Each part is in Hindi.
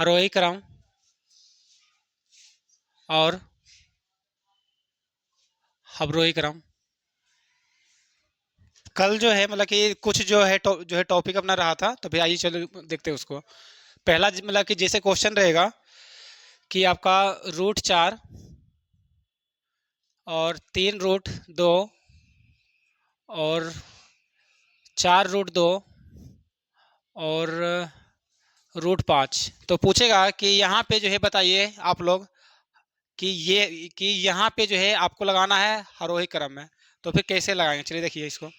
आरोही क्रम और अवरोही क्रम। कल जो है मतलब कि कुछ जो है टॉपिक अपना रहा था, तो फिर आइए चलो देखते हैं उसको। पहला मतलब कि जैसे क्वेश्चन रहेगा कि आपका √4 और 3√2 और 4√2 और √5, तो पूछेगा कि यहाँ पे जो है बताइए आप लोग कि यहाँ पे जो है आपको लगाना है आरोही क्रम में। तो फिर कैसे लगाएंगे, चलिए देखिए इसको।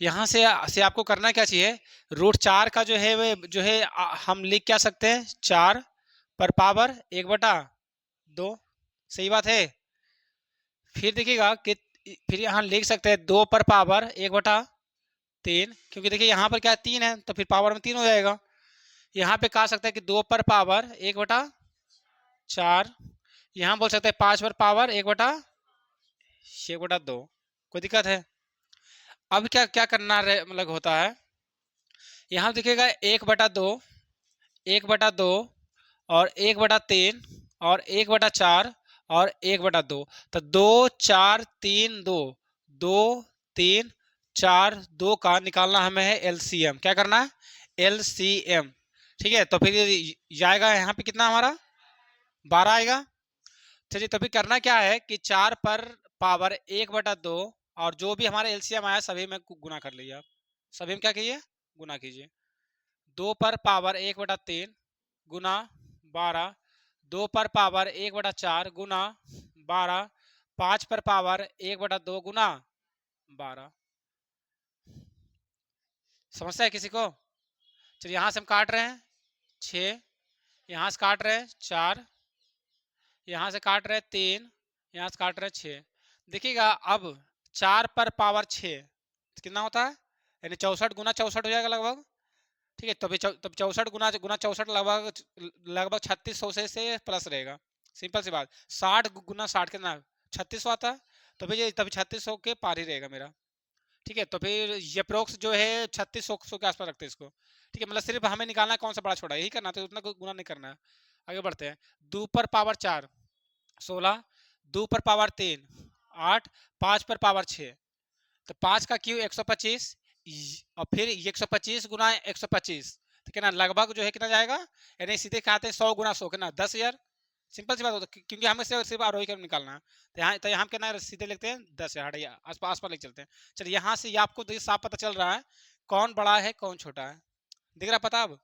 यहाँ से आपको करना क्या चाहिए, √4 का जो है वे जो है हम लिख क्या सकते हैं, 4 पर पावर 1/2। सही बात है। फिर देखिएगा कि फिर यहाँ लिख सकते हैं 2 पर पावर 1/3, क्योंकि देखिए यहाँ पर क्या है, 3 है, तो फिर पावर में 3 हो जाएगा। यहाँ पे कह सकते हैं कि 2 पर पावर 1/4। यहाँ बोल सकते हैं 5 पर पावर 1/2। कोई दिक्कत है। अब क्या क्या करना मतलब होता है, यहाँ देखिएगा 1/2, 1/2 और 1/3 और 1/4 और 1/2। तो 2 4 3 2, 2 3 4 2 का निकालना हमें है एलसीएम। क्या करना है, एलसीएम। ठीक है, तो फिर जाएगा यहाँ पे कितना हमारा 12 आएगा। चलिए, तो फिर करना क्या है कि 4 पर पावर 1/2 और जो भी हमारे एलसीएम आया सभी में गुना कर लीजिए आप। सभी में क्या कीजिए, गुना कीजिए। 2 पर पावर 1/3 गुना 12, 2 पर पावर 1/4 गुना 12, 5 पर पावर 1/2 गुना 12। समस्या है किसी को? चलिए, यहाँ से हम काट रहे हैं 6, यहाँ से काट रहे हैं 4, यहाँ से काट रहे हैं 3, यहाँ से काट रहे हैं 6। देखिएगा अब 4 पर पावर 6 कितना होता है, यानी 64 गुना 64 हो जाएगा लगभग। ठीक है, तब 64 गुना गुना 64 लगभग लगभग 3600 से प्लस रहेगा। सिंपल सी बात। 60 गुना 60 कितना, 3600 आता है। तो फिर ये तभी 3600 के पार ही रहेगा मेरा। ठीक है, तो फिर ये अप्रोक्स जो है 3600 के आसपास रखते हैं इसको। ठीक है, मतलब सिर्फ हमें निकालना है कौन सा बड़ा छोटा, यही करना, तो उतना गुना नहीं करना है। आगे बढ़ते हैं। 2 पर पावर 4 16, 2 पर पावर 3 8, 5 पर पावर 6। तो 5 का क्यू 125 और फिर 125 गुना 125, तो कितना लगभग जो है कितना जाएगा, यानी सीधे कहते हैं 100 गुना 100 कितना 10,000। सिंपल सी बात होता है, क्योंकि हमें सिर्फ आरोही क्रम निकालना है। तो यहाँ हम कितना सीधे लिखते हैं 10,000, हटिए आस पास लेके चलते हैं। चलिए, यहाँ से ये आपको साफ पता चल रहा है कौन बड़ा है कौन छोटा है, दिख रहा पता अब।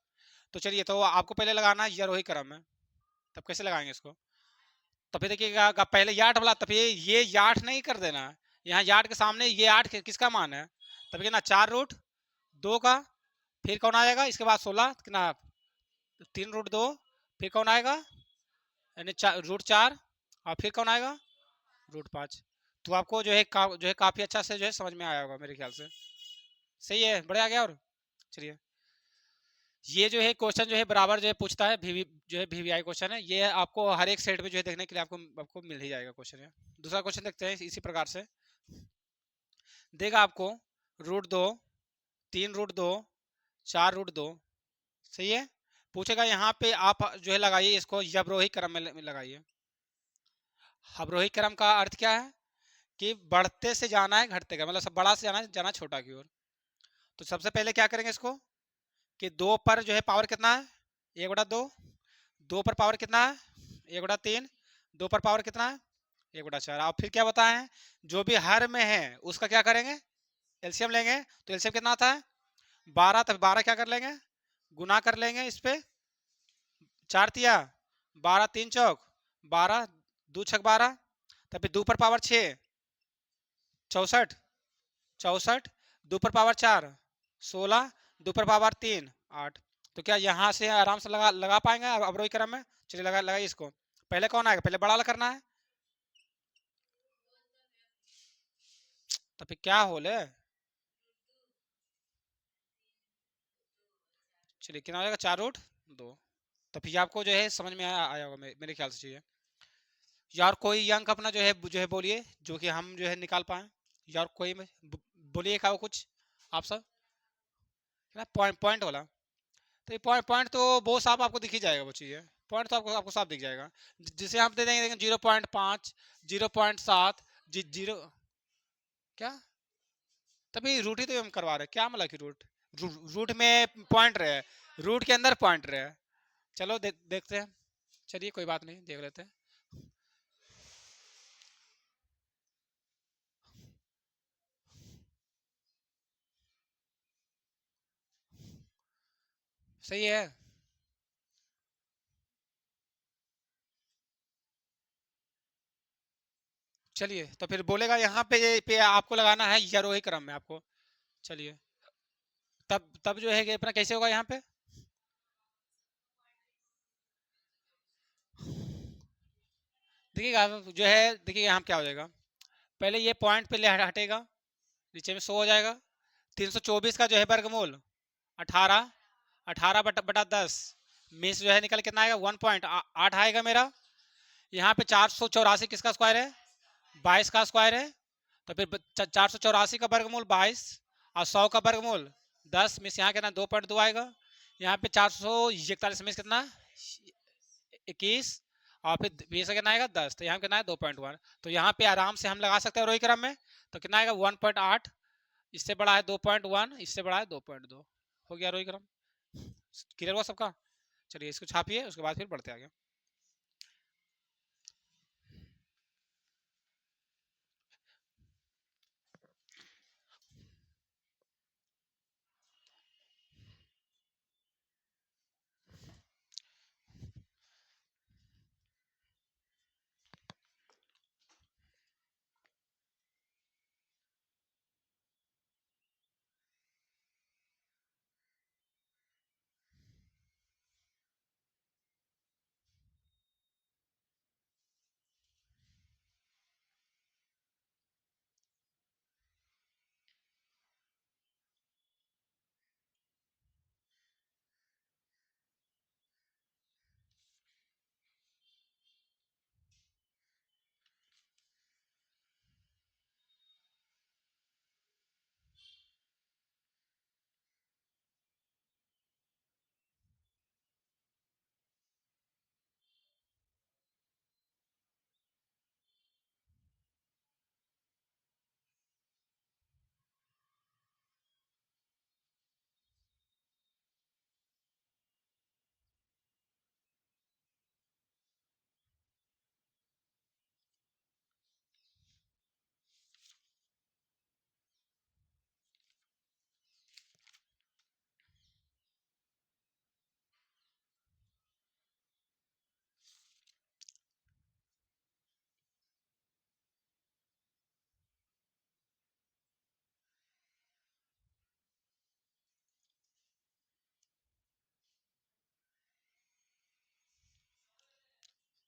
तो चलिए, तो आपको पहले लगाना है आरोही क्रम में। तब कैसे लगाएंगे इसको, तो फिर देखिएगा पहले यार्ड वाला, तो फिर ये यार्ड नहीं कर देना है। यहाँ यार्ड के सामने ये 8 किसका मान है, तब कितना 4√2 का। फिर कौन आएगा इसके बाद 16 कितना 3√2। फिर कौन आएगा, यानी √4 और फिर कौन आएगा √5। तो आपको जो है काफी अच्छा से जो है समझ में आया होगा मेरे ख्याल से। सही है, बढ़िया आ गया। और चलिए, ये जो है क्वेश्चन जो है बराबर जो है पूछता है जो है वीवीआई क्वेश्चन है। ये आपको हर एक सेट में जो है देखने के लिए आपको मिल ही जाएगा क्वेश्चन। है दूसरा क्वेश्चन देखते हैं इसी प्रकार से। देगा आपको √2, 3√2, 4√2। सही है। पूछेगा यहाँ पे आप जो है लगाइए इसको अवरोही क्रम में लगाइए। अवरोही क्रम का अर्थ क्या है कि बढ़ते से जाना है घटते का, मतलब सब बड़ा से जाना छोटा की ओर। तो सबसे पहले क्या करेंगे इसको कि 2 पर जो है पावर कितना है 1/2, 2 पर पावर कितना है 1/3, 2 पर पावर कितना है 1/4। और फिर क्या बताए हैं, जो भी हर में है उसका क्या करेंगे, एलसीएम लेंगे। तो एलसीएम कितना आता है 12, तो 12 क्या कर लेंगे, गुना कर लेंगे इस पे 4 तिया 12, 3 चौक 12, 2 छक 12। तब फिर 2 पर पावर 6 64, 64, 2 पर पावर 4 16, 2 पर पावर 3 8। तो क्या यहाँ से आराम से लगा पाएंगे अवरोही क्रम में। चलिए लगाइए इसको। पहले कौन आएगा, पहले बड़ा वाला करना है। तो फिर क्या होल है, चलिए कितना हो जाएगा 4√2। तो फिर आपको जो है समझ में आया होगा मेरे ख्याल से। चाहिए यार कोई अंक अपना जो है बोलिए, जो कि हम जो है निकाल पाए यार, कोई में बोलिए का कुछ आप सब, पॉइंट पॉइंट वाला। तो ये पॉइंट पॉइंट तो बहुत साफ आपको दिख ही जाएगा वो चीज़ है। पॉइंट तो आपको आपको साफ दिख जाएगा। जिसे हम दे देंगे 0.5, 0.7, 0 क्या, तभी रूट ही तो हम करवा रहे हैं। क्या मतलब कि रूट, रूट में पॉइंट रहे, रूट के अंदर पॉइंट रहे। चलो देखते हैं। चलिए कोई बात नहीं, देख लेते हैं। सही है। चलिए तो फिर बोलेगा यहाँ पे आपको लगाना है आरोही क्रम में आपको। चलिए तब जो है कि अपना कैसे होगा यहाँ पे, देखिएगा जो है, देखिए यहाँ क्या हो जाएगा। पहले ये पॉइंट पे हटेगा, नीचे में 100 हो जाएगा। 324 का जो है वर्गमूल 18, 18 बटा 10 में से जो है निकल कितना आएगा, 1.8 आएगा मेरा। यहाँ पे 484 किसका स्क्वायर है, 22 का स्क्वायर है। तो फिर 484 का वर्गमूल 22 और 100 का वर्गमूल 10 में से यहाँ कितना 2.2 आएगा। यहाँ पे 441 में से कितना 21 और फिर 20 का कितना आएगा 10, तो यहाँ कितना है 2.1। तो यहाँ पे आराम से हम लगा सकते हैं रोई क्रम में। तो कितना आएगा 1.8, इससे बड़ा है 2.1, इससे बड़ा है 2.2। हो गया रोई क्रम। क्लियर हुआ सबका। चलिए इसको छापिए, उसके बाद फिर बढ़ते आगे।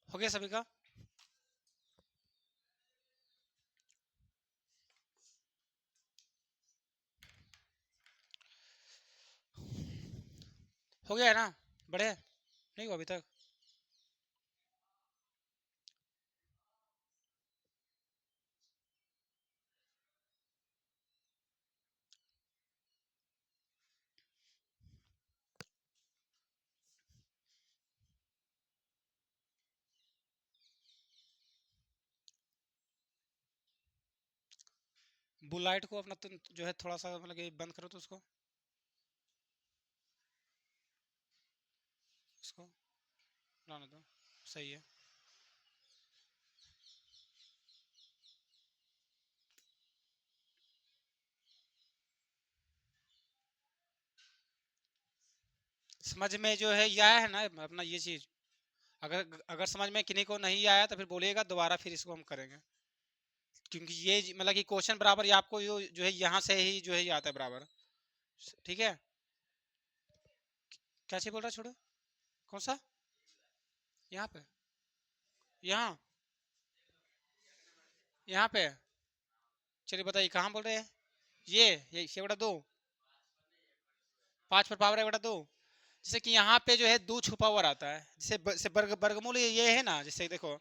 हो गया सभी का। हो गया है ना, बढ़े नहीं हुआ अभी तक। बुल लाइट को अपना जो है थोड़ा सा मतलब कि बंद करो तो उसको लाने दो। सही है। समझ में जो है ये आया है ना अपना ये चीज। अगर अगर समझ में किन्हीं को नहीं आया तो फिर बोलिएगा, दोबारा फिर इसको हम करेंगे। क्योंकि ये मतलब कि क्वेश्चन बराबर ये आपको जो है यहाँ से ही जो है ये आता है बराबर। ठीक है। क्या चीज बोल रहा है, छोड़ो। कौन सा, यहाँ पे, यहाँ यहाँ पे। चलिए बताइए कहाँ बोल रहे हैं। ये 6/2, 5/2। जैसे कि यहाँ पे जो है 2 छुपा हुआ रहता है, जैसे वर्गमूल ये है ना, जैसे देखो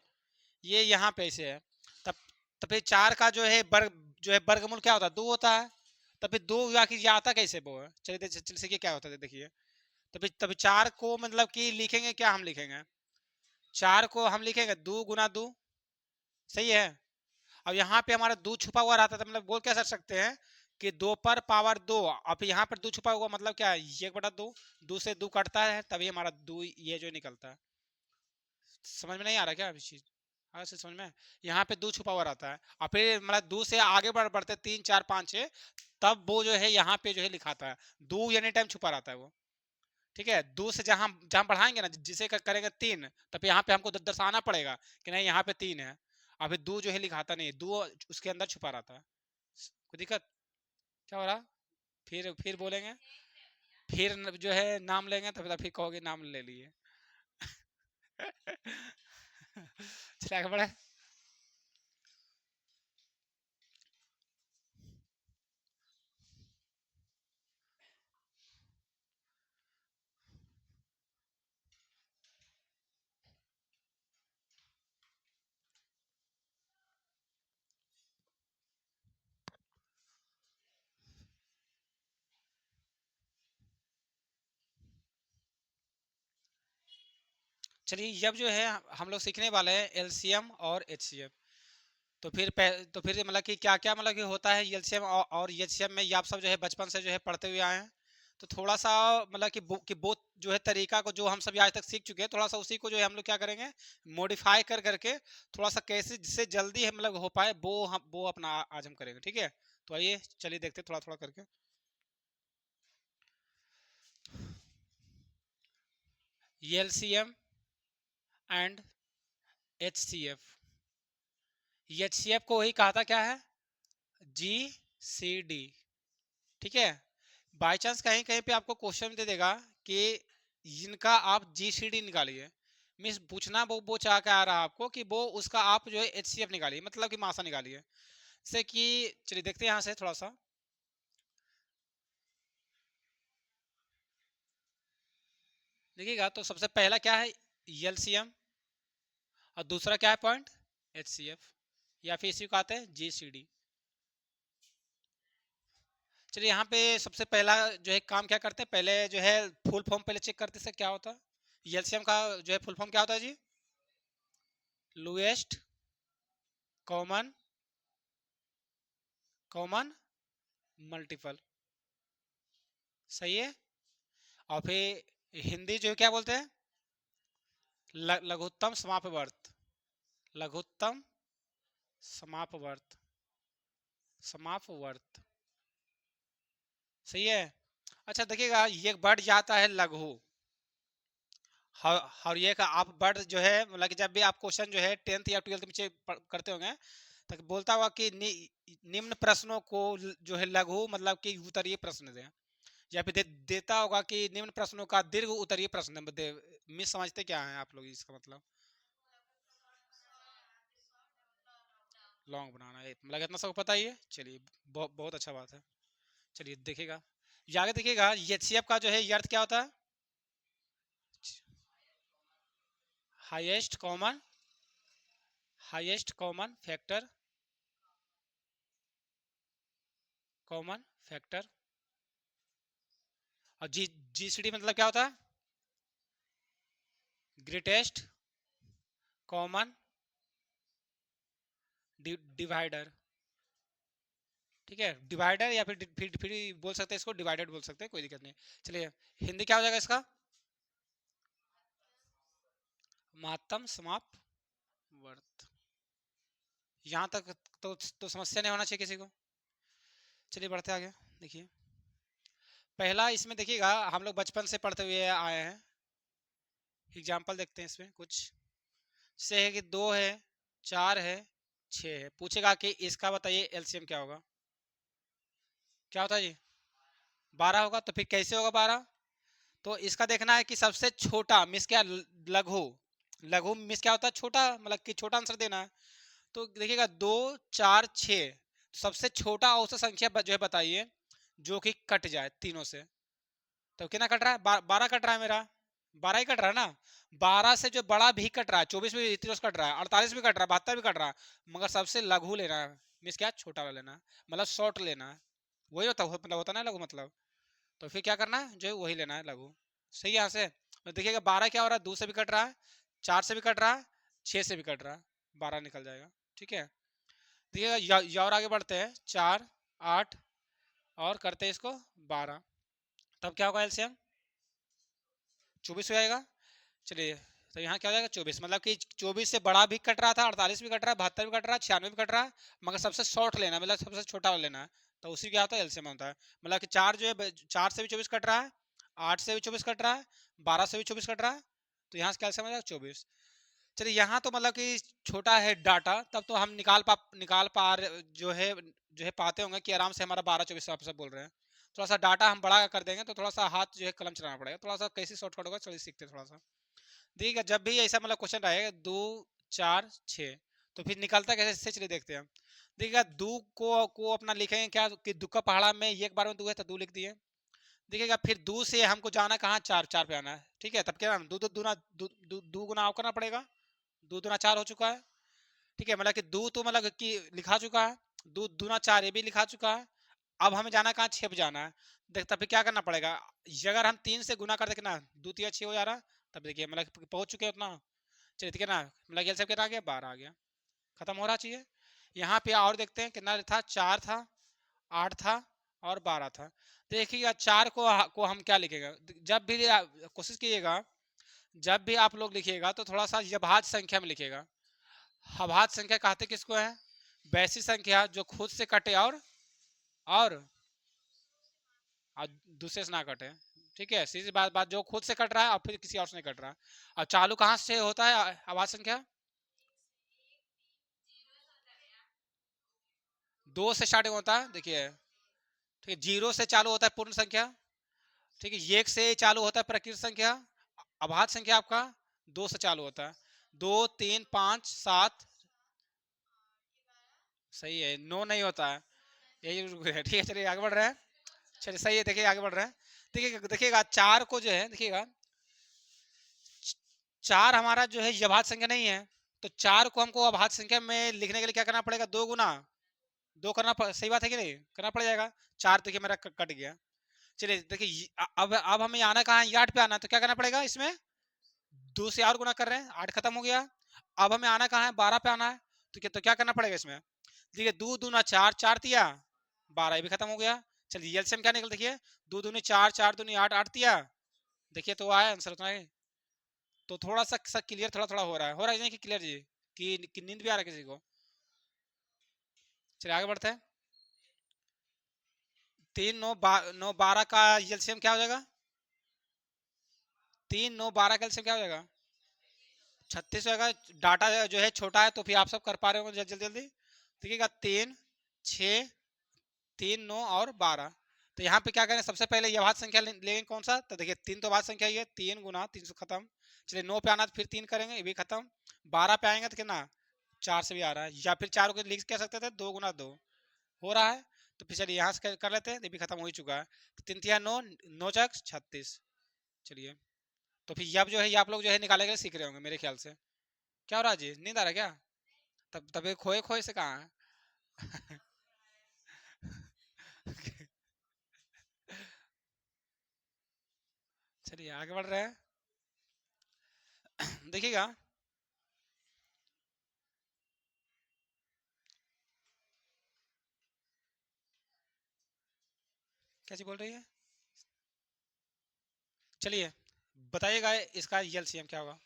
ये यहाँ पे ऐसे है। तब तब फिर 4 का जो है जो है वर्गमूल क्या होता है, 2 होता है। तब फिर 2 या कि ये आता कैसे वो है। चलिए चलिए क्या होता है देखिए। तभी तभी 4 को मतलब कि लिखेंगे क्या, हम लिखेंगे 4 को हम लिखेंगे 2 गुना 2, सही है। अब यहाँ पे हमारा 2 छुपा हुआ रहता था, मतलब बोल क्या कर सकते हैं कि 2 पर पावर 2, अब यहाँ पर 2 छुपा हुआ मतलब क्या है 1/2, 2 से 2 कटता है तभी हमारा 2 ये जो निकलता है। समझ में नहीं आ रहा क्या अभी चीज, हाँ से समझ में। यहाँ पे 2 छुपा हुआ रहता है और फिर मतलब 2 से आगे बढ़ते 3 4 5 6, तब वो जो है यहाँ पे जो है लिखाता है 2 एनी टाइम छुपा रहता है वो। ठीक है, 2 से जहां जहां बढ़ाएंगे ना, जिसे करेंगे 3, तब यहाँ पे हमको दर्शाना पड़ेगा कि नहीं यहाँ पे 3 है। अभी 2 जो है लिखाता नहीं है, 2 उसके अंदर छुपा रहता है। कोई दिक्कत क्या हो रहा, फिर बोलेंगे, फिर जो है नाम लेंगे तो फिर कहोगे नाम ले लिए। चलिए आगे बढ़े। चलिए जब जो है हम लोग सीखने वाले हैं एलसीएम और एचसीएफ। तो फिर मतलब कि क्या क्या मतलब कि होता है एलसीएम और एचसीएफ में, ये आप सब जो है बचपन से जो है पढ़ते हुए आए हैं। तो थोड़ा सा मतलब कि वो जो है तरीका को जो हम सब आज तक सीख चुके हैं, थोड़ा सा उसी को जो है हम लोग क्या करेंगे मॉडिफाई कर करके थोड़ा सा कैसे जिससे जल्दी हम मतलब हो पाए वो अपना आज हम करेंगे, ठीक है। तो आइए चलिए देखते हैं थोड़ा थोड़ा करके। LCM and HCF. एचसीएफ को वही कहा था क्या है, जी सी डी, ठीक है। बाई चांस कहीं कहीं पे आपको क्वेश्चन दे देगा कि इनका आप जी सी डी निकालिए, मीन्स पूछना वो चाह के आ रहा है आपको कि वो उसका आप जो है एच सी एफ निकालिए, मतलब कि मासा निकालिए। जैसे कि चलिए देखते हैं यहाँ से थोड़ा सा, देखिएगा तो सबसे पहला क्या है एल सी एम, और दूसरा क्या है पॉइंट एच सी एफ, या फिर इसी को आते हैं जी सी डी। चलिए यहाँ पे सबसे पहला जो है काम क्या करते हैं, पहले जो है फुल फॉर्म पहले चेक करते हैं क्या होता है। एलसीएम का जो है फुल फॉर्म क्या होता है जी, लोएस्ट कॉमन कॉमन मल्टीपल, सही है। और फिर हिंदी जो है क्या बोलते हैं, लघुत्तम समापवर्त, लघुत्तम समापवर्त, समापवर्त, सही है। अच्छा देखिएगा ये बढ़ जाता है लघु, और ये का आप वर्ड जो है मतलब कि जब भी आप क्वेश्चन जो है 10th या 12th में करते होंगे तो बोलता होगा कि निम्न प्रश्नों को जो है लघु मतलब कि उत्तरीय प्रश्न दें, या फिर देता होगा कि निम्न प्रश्नों का दीर्घ उत्तरीय प्रश्न दे। मिस समझते क्या है आप लोग इसका मतलब, लॉन्ग बनाना है मतलब इतना सब पता ही है। चलिए बहुत अच्छा बात है। चलिए देखिएगा ये आगे देखिएगा एचसीएफ का जो है ये अर्थ क्या होता है, highest common, highest common factor, common factor. और जीसीडी मतलब क्या होता है, ग्रेटेस्ट कॉमन डिवाइडर, ठीक है। डिवाइडर या फिर बोल सकते हैं इसको डिवाइडेड बोल सकते हैं, कोई दिक्कत नहीं। चलिए हिंदी क्या हो जाएगा इसका, महत्तम समाप्त वर्त। यहाँ तक तो समस्या नहीं होना चाहिए किसी को। चलिए बढ़ते आगे। देखिए पहला इसमें देखिएगा हम लोग बचपन से पढ़ते हुए आए हैं, एग्जाम्पल देखते हैं इसमें कुछ से है कि 2 है, 4 है, 6 है, पूछेगा कि इसका बताइए एलसीएम क्या होगा, क्या होता है जी 12 होगा। तो फिर कैसे होगा 12, तो इसका देखना है कि सबसे छोटा मिस क्या, लघु, लघु मिस क्या होता है छोटा, मतलब कि छोटा आंसर देना है। तो देखिएगा 2 4 6, सबसे छोटा औसत संख्या जो है बताइए जो कि कट जाए तीनों से। तो कितना कट रहा है, 12 कट रहा है मेरा, 12 ही कट रहा है ना। 12 से जो बड़ा भी कट रहा है, 24 भी तीनों से कट रहा है, 48 भी कट रहा है, 72 भी कट रहा है, मगर सबसे लघु लेना है, मीन्स क्या छोटा वाला लेना है, मतलब शॉर्ट लेना है। वही होता मतलब होता ना लघु मतलब। तो फिर क्या करना है जो है वही लेना है लघु। सही है यहाँ से। तो देखिएगा 12 क्या हो रहा है, 2 से भी कट रहा है, 4 से भी कट रहा है, 6 से भी कट रहा है, 12 निकल जाएगा। ठीक है, देखिएगा और आगे बढ़ते हैं, 4 8 और करते हैं इसको 12, तब क्या होगा एलसीएम 24 हो जाएगा। चलिए, तो यहाँ क्या हो जाएगा 24, मतलब कि 24 से बड़ा भी कट रहा था, 48 भी कट रहा है, 72 भी कट रहा है, 96 भी कट रहा है, मगर सबसे शॉर्ट लेना है, मतलब सबसे छोटा वाला लेना है, तो उसी क्या होता है एलसीएम होता है। मतलब कि 4 जो है 4 से भी 24 कट रहा है, 8 से भी 24 कट रहा है, 12 से भी 24 कट रहा है, तो यहाँ से क्या एलसीएम हो जाएगा 24। चलिए यहाँ तो मतलब कि छोटा है डाटा, तब तो हम जो है पाते होंगे कि आराम से हमारा 12 24 आप सब बोल रहे हैं। थोड़ा सा डाटा हम बड़ा कर देंगे तो थोड़ा सा हाथ जो है कलम चलाना पड़ेगा, थोड़ा सा कैसे शॉर्टकट होगा चलिए सीखते हैं थोड़ा सा। देखिएगा जब भी ऐसा मतलब क्वेश्चन रहेगा 2 4 6, तो फिर निकलता कैसे इससे चलिए देखते हैं। देखिएगा दो को अपना लिखेंगे क्या कि दू का पहाड़ा में एक बार में 2 है तो 2 लिख दिए। देखिएगा फिर 2 से हमको जाना कहाँ, 4 4 पे आना है। ठीक है, तब क्या दो दो दूना दो गुना और करना पड़ेगा, 2 दूना 4 हो चुका है। ठीक है, मतलब कि 2 तो मतलब कि लिखा चुका है, 2 दूना 4 ये भी लिखा चुका है। अब हमें जाना कहाँ, 6 पे जाना है। देख तब फिर क्या करना पड़ेगा, ये अगर हम 3 से गुना कर दें ना, 2 3 6 हो जा रहा है, तब देखिए मतलब कि पहुंच चुके हैं उतना। चलिए ठीक है ना, मतलब ये सब कितना आ गया, 12 आ गया, खत्म हो रहा चाहिए। यहाँ पे और देखते हैं कितना था, 4 था, 8 था और 12 था। देखिएगा 4 को हम क्या लिखेगा, जब भी कोशिश कीजिएगा, जब भी आप लोग लिखिएगा तो थोड़ा सा यभाज्य संख्या में लिखिएगा। अभाज्य संख्या कहते किसको है, वैसी संख्या जो खुद से कटे और दूसरे से ना कटे। ठीक है, सीधी बात जो खुद से कट रहा है और फिर किसी और से नहीं कट रहा है। और चालू कहाँ से होता है अभाज्य संख्या, 2 से स्टार्टिंग होता है। देखिए ठीक है, 0 से चालू होता है पूर्ण संख्या। ठीक है, 1 से चालू होता है प्रकृत संख्या। अभाज्य संख्या आपका 2 से चालू होता है, 2 3 5 7। सही है, 9 नहीं होता है, यही है। ठीक है, चलिए आगे बढ़ रहे हैं। चलिए सही है, देखिए आगे बढ़ रहे हैं। देखिए देखिएगा 4 को जो है, देखिएगा 4 हमारा जो है ये अभाज्य संख्या नहीं है, तो 4 को हमको अभाज्य संख्या में लिखने के लिए क्या करना पड़ेगा, 2 गुना 2 सही बात है कि नहीं, करना पड़ जाएगा। 4 देखिए मेरा कट गया। चलिए देखिए अब हमें आना कहाँ है, 8 पे आना है, तो क्या करना पड़ेगा इसमें, 2 से और गुना कर रहे हैं, 8 खत्म हो गया। अब हमें आना कहाँ है, 12 पे आना है, तो क्या करना पड़ेगा इसमें। देखिए 2 दूना 4, 4 तिया 12, ये भी खत्म हो गया। चलिए एलसीएम क्या निकल, देखिए 2 दूनी 4, 4 दूनी 8, 8 तिया, देखिए तो आया आंसर उतना ही। तो थोड़ा सा क्लियर थोड़ा थोड़ा हो रहा है नहीं कि क्लियर जी, कि नींद भी आ रहा है किसी को। चलिए आगे बढ़ते हैं। 3 9 9 12 का एलसीएम क्या हो जाएगा, 3 9 12 का एलसीएम क्या हो जाएगा, 36 होगा। डाटा जो है छोटा है तो फिर आप सब कर पा रहे हो जल्दी जल्दी। देखिएगा 3 6 3 9 और 12, तो यहाँ पे क्या करें, सबसे पहले ये भाज्य संख्या लेंगे कौन सा, तो देखिए 3 तो भाज्य संख्या ही है, 3 गुना 3 से खत्म। चलिए 9 पे आना तो फिर 3 करेंगे, ये भी खत्म। 12 पे आएंगे तो कितना, 4 से भी आ रहा है, या फिर 4 को लिख क्या सकते थे, 2 गुना 2 हो रहा है। तो फिर चलिए यहाँ से कर लेते हैं, ये भी खत्म हो ही चुका है। तो 3 तिया 9, 9 चक 36। चलिए, तो फिर अब जो है ये आप लोग जो है निकाले के सीख रहे होंगे मेरे ख्याल से। क्या हो रहा है जी, नींद आ रहा है क्या, तब ये खोए खोए से कहाँ है। चलिए आगे बढ़ रहे हैं। देखिएगा क्या चीज बोल रही है, चलिए बताइएगा इसका एलसीएम क्या होगा,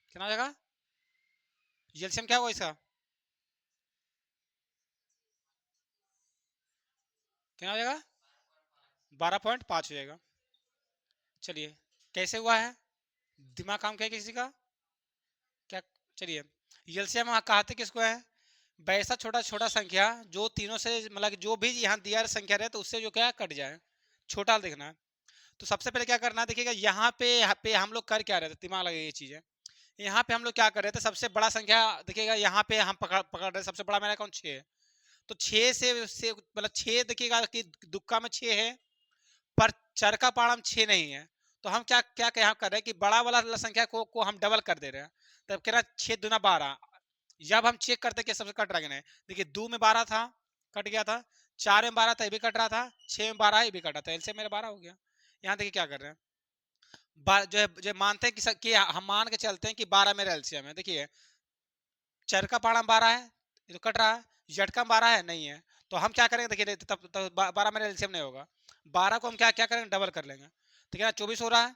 कितना हो जाएगा, एलसीएम क्या होगा इसका, कितना हो जाएगा, 12.5 हो जाएगा। चलिए कैसे हुआ है, दिमाग काम किया किसी का क्या। चलिए एलसीएम कहते किसको है, वैसा छोटा छोटा संख्या जो तीनों से मतलब जो भी यहाँ दिया संख्या रहे तो उससे जो क्या कट जाए, छोटा देखना है। तो सबसे पहले क्या करना है, देखिएगा यहाँ पे हम लोग कर क्या रहे थे, दिमाग लगे ये चीजें। यहाँ पे हम लोग क्या कर रहे थे, सबसे बड़ा संख्या देखिएगा यहाँ पे हम पकड़ रहे, सबसे बड़ा मेरा कौन 6, तो 6 से मतलब 6 देखिएगा कि दुक्का में 6 है, पर चर का पाड़ा 6 नहीं है। तो हम क्या क्या यहाँ कर रहे हैं कि बड़ा वाला संख्या को हम डबल कर दे रहे हैं, तब कह रहा 6 दूना 12। जब हम चेक करते कि सबसे कट रहा है कि नहीं, देखिए 2 में 12 था, कट गया था, 4 में 12 था, ये भी कट रहा था, 6 में 12 ये भी कटा था, इनसे मेरा 12 हो गया। यहाँ देखिए क्या कर रहे हैं, जो मानते हैं कि हम मान के चलते हैं कि 12 मेरा एलसीएम है। देखिए चर का पाड़ा 12 है, ये तो कट रहा है। जट का 12 है, नहीं है। तो हम क्या करेंगे, देखिए तब 12 मेरा एलसीएम नहीं होगा। 12 को हम क्या क्या करेंगे, डबल कर लेंगे। तो क्या 24 हो रहा है।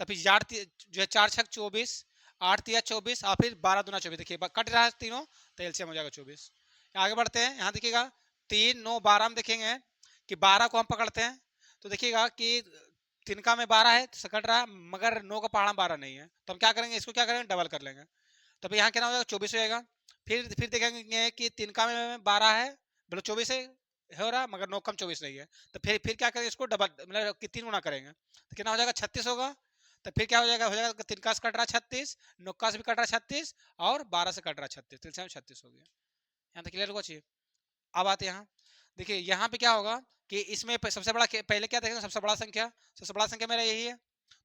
तो फिर जो है 4 छक 24, 8 तिया 24 और फिर 12 दूना 24। देखिए कट रहा है तीनों, तो एलसीएम हो जाएगा 24। आगे बढ़ते हैं, यहाँ देखिएगा 3 9 12 में देखेंगे कि 12 को हम पकड़ते हैं तो देखिएगा कि तिनका में 12 है तो कट रहा है, मगर 9 का पहाड़ा 12 नहीं है। तो हम क्या करेंगे, इसको क्या करेंगे, डबल कर लेंगे। तो फिर यहाँ कितना हो जाएगा, 24 हो जाएगा। फिर देखेंगे कि तिनका में 12 है, मतलब 24 है हो रहा, मगर 9 कम 24 नहीं है। तो फिर क्या करेंगे, इसको डबल मतलब कि 3 गुना करेंगे तो कितना हो जाएगा, 36 होगा। तो फिर क्या हो जाएगा तिनका से कट रहा 36, नौका से भी कट रहा 36 और 12 से कट रहा 36, तो 36 हो गया। यहाँ तक क्लियर होगा चाहिए। अब आते हैं यहाँ, देखिए यहाँ पे क्या होगा कि इसमें सबसे बड़ा पहले क्या देखेंगे, सबसे बड़ा संख्या। सबसे बड़ा संख्या मेरा यही है।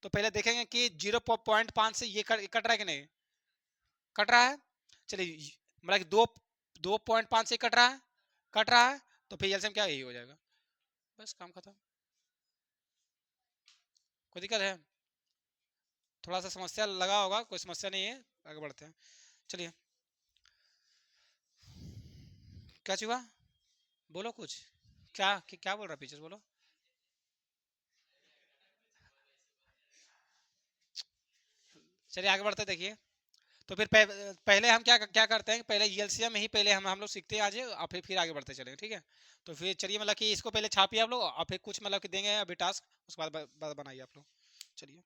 तो पहले देखेंगे कि 0.5 से ये कट रहा है कि नहीं, कट रहा है। चलिए मतलब 2.5 से कट रहा है, तो फिर एलसीएम क्या, यही हो जाएगा। बस काम खत्म। कोई दिक्कत है, थोड़ा सा समस्या लगा होगा, कोई समस्या नहीं है, आगे बढ़ते हैं। चलिए क्या चुका, बोलो कुछ, क्या बोल रहा पीछे से, बोलो। चलिए आगे बढ़ते देखिए। तो फिर पहले हम क्या करते हैं, पहले एलसीएम ही पहले हम लोग सीखते हैं आज, और फिर आगे बढ़ते चलेंगे, ठीक है। तो फिर चलिए मतलब कि इसको पहले छापिए आप लोग, और फिर कुछ मतलब कि देंगे अभी टास्क, उसके बाद बनाइए आप लोग। चलिए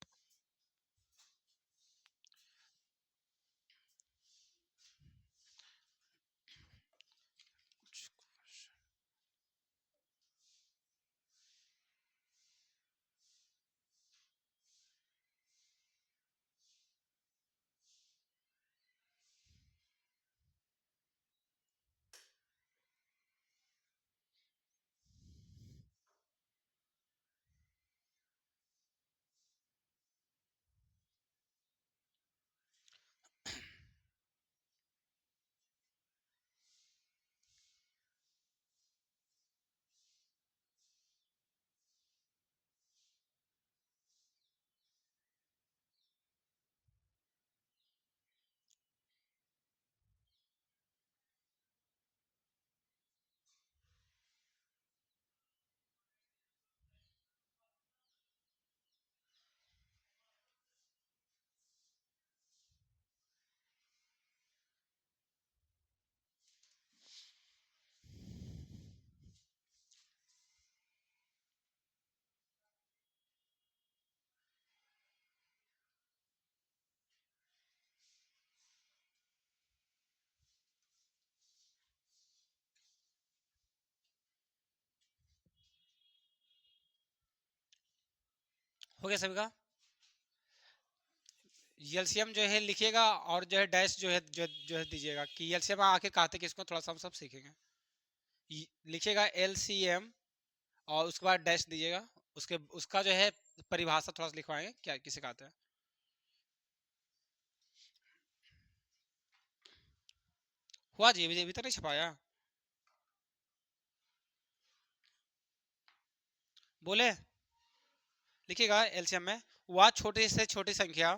हो गया सभी का। एलसीएम जो है लिखिएगा, और जो है डैश जो है दीजिएगा कि एलसीएम आके कहते किसको, थोड़ा सा हम सब सीखेंगे। लिखिएगा एलसीएम और उसके बाद डैश दीजिएगा। उसका जो है परिभाषा थोड़ा सा लिखवाएंगे, क्या किसे कहते हैं। हुआ जी, अभी अभी तक नहीं छपाया, बोले। लिखिएगा एलसीएम में, वह छोटी से छोटी संख्या,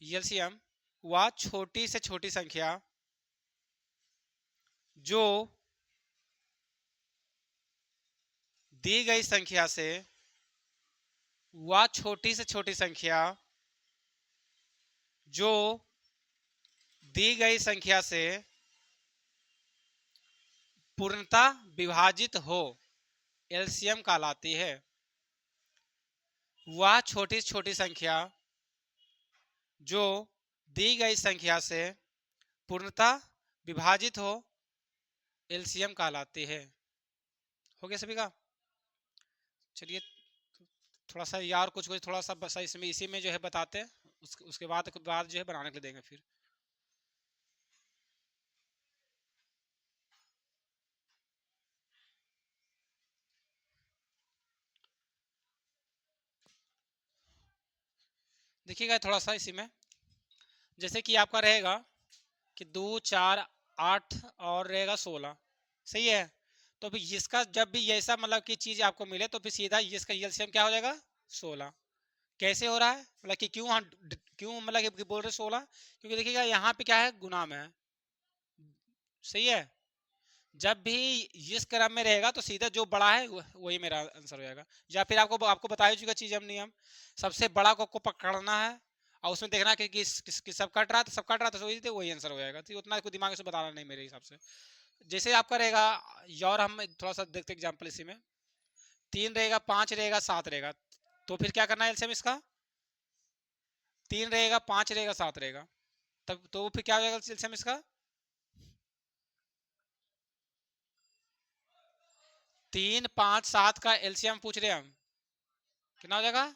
एलसीएम वह छोटी से छोटी संख्या जो दी गई संख्या से, वह छोटी से छोटी संख्या जो दी गई संख्या से पूर्णतः विभाजित हो, एलसीएम कहलाती है। वह छोटी से छोटी संख्या जो दी गई संख्या से पूर्णतः विभाजित हो, एलसीएम कहलाती है। हो गया सभी का। चलिए थोड़ा सा यार कुछ कुछ थोड़ा सा बस इसमें इसी में जो है बताते हैं, उसके बाद जो है बनाने के लिए देंगे फिर। देखिएगा थोड़ा सा इसी में, जैसे कि आपका रहेगा कि 2 4 8 और रहेगा 16, सही है। तो फिर इसका जब भी ऐसा मतलब की चीज आपको मिले तो फिर सीधा इसका एलसीएम क्या हो जाएगा 16। कैसे हो रहा है मतलब कि क्यों हम क्यों मतलब कि बोल रहे 16, क्योंकि देखिएगा यहाँ पे क्या है गुना में है, सही है। जब भी इस क्रम में रहेगा तो सीधा जो बड़ा है वही मेरा आंसर हो जाएगा। या फिर आपको आपको बता ही चुका चीज हम नियम, सबसे बड़ा को पकड़ना है और उसमें देखना कि सब कट रहा है तो सब कट रहा है तो वही आंसर हो जाएगा। तो उतना कोई दिमाग से बताना नहीं मेरे हिसाब से। जैसे आपका रहेगा, और हम थोड़ा सा देखते एग्जाम्पल इसी में, 3 रहेगा, 5 रहेगा, 7 रहेगा, तो फिर क्या करना है एलसीएम इसका, 3 रहेगा, 5 रहेगा, 7 रहेगा, तब तो फिर क्या हो जाएगा एलसीएम इसका, 3 5 7 का एलसीएम पूछ रहे हैं हम, कितना हो जाएगा,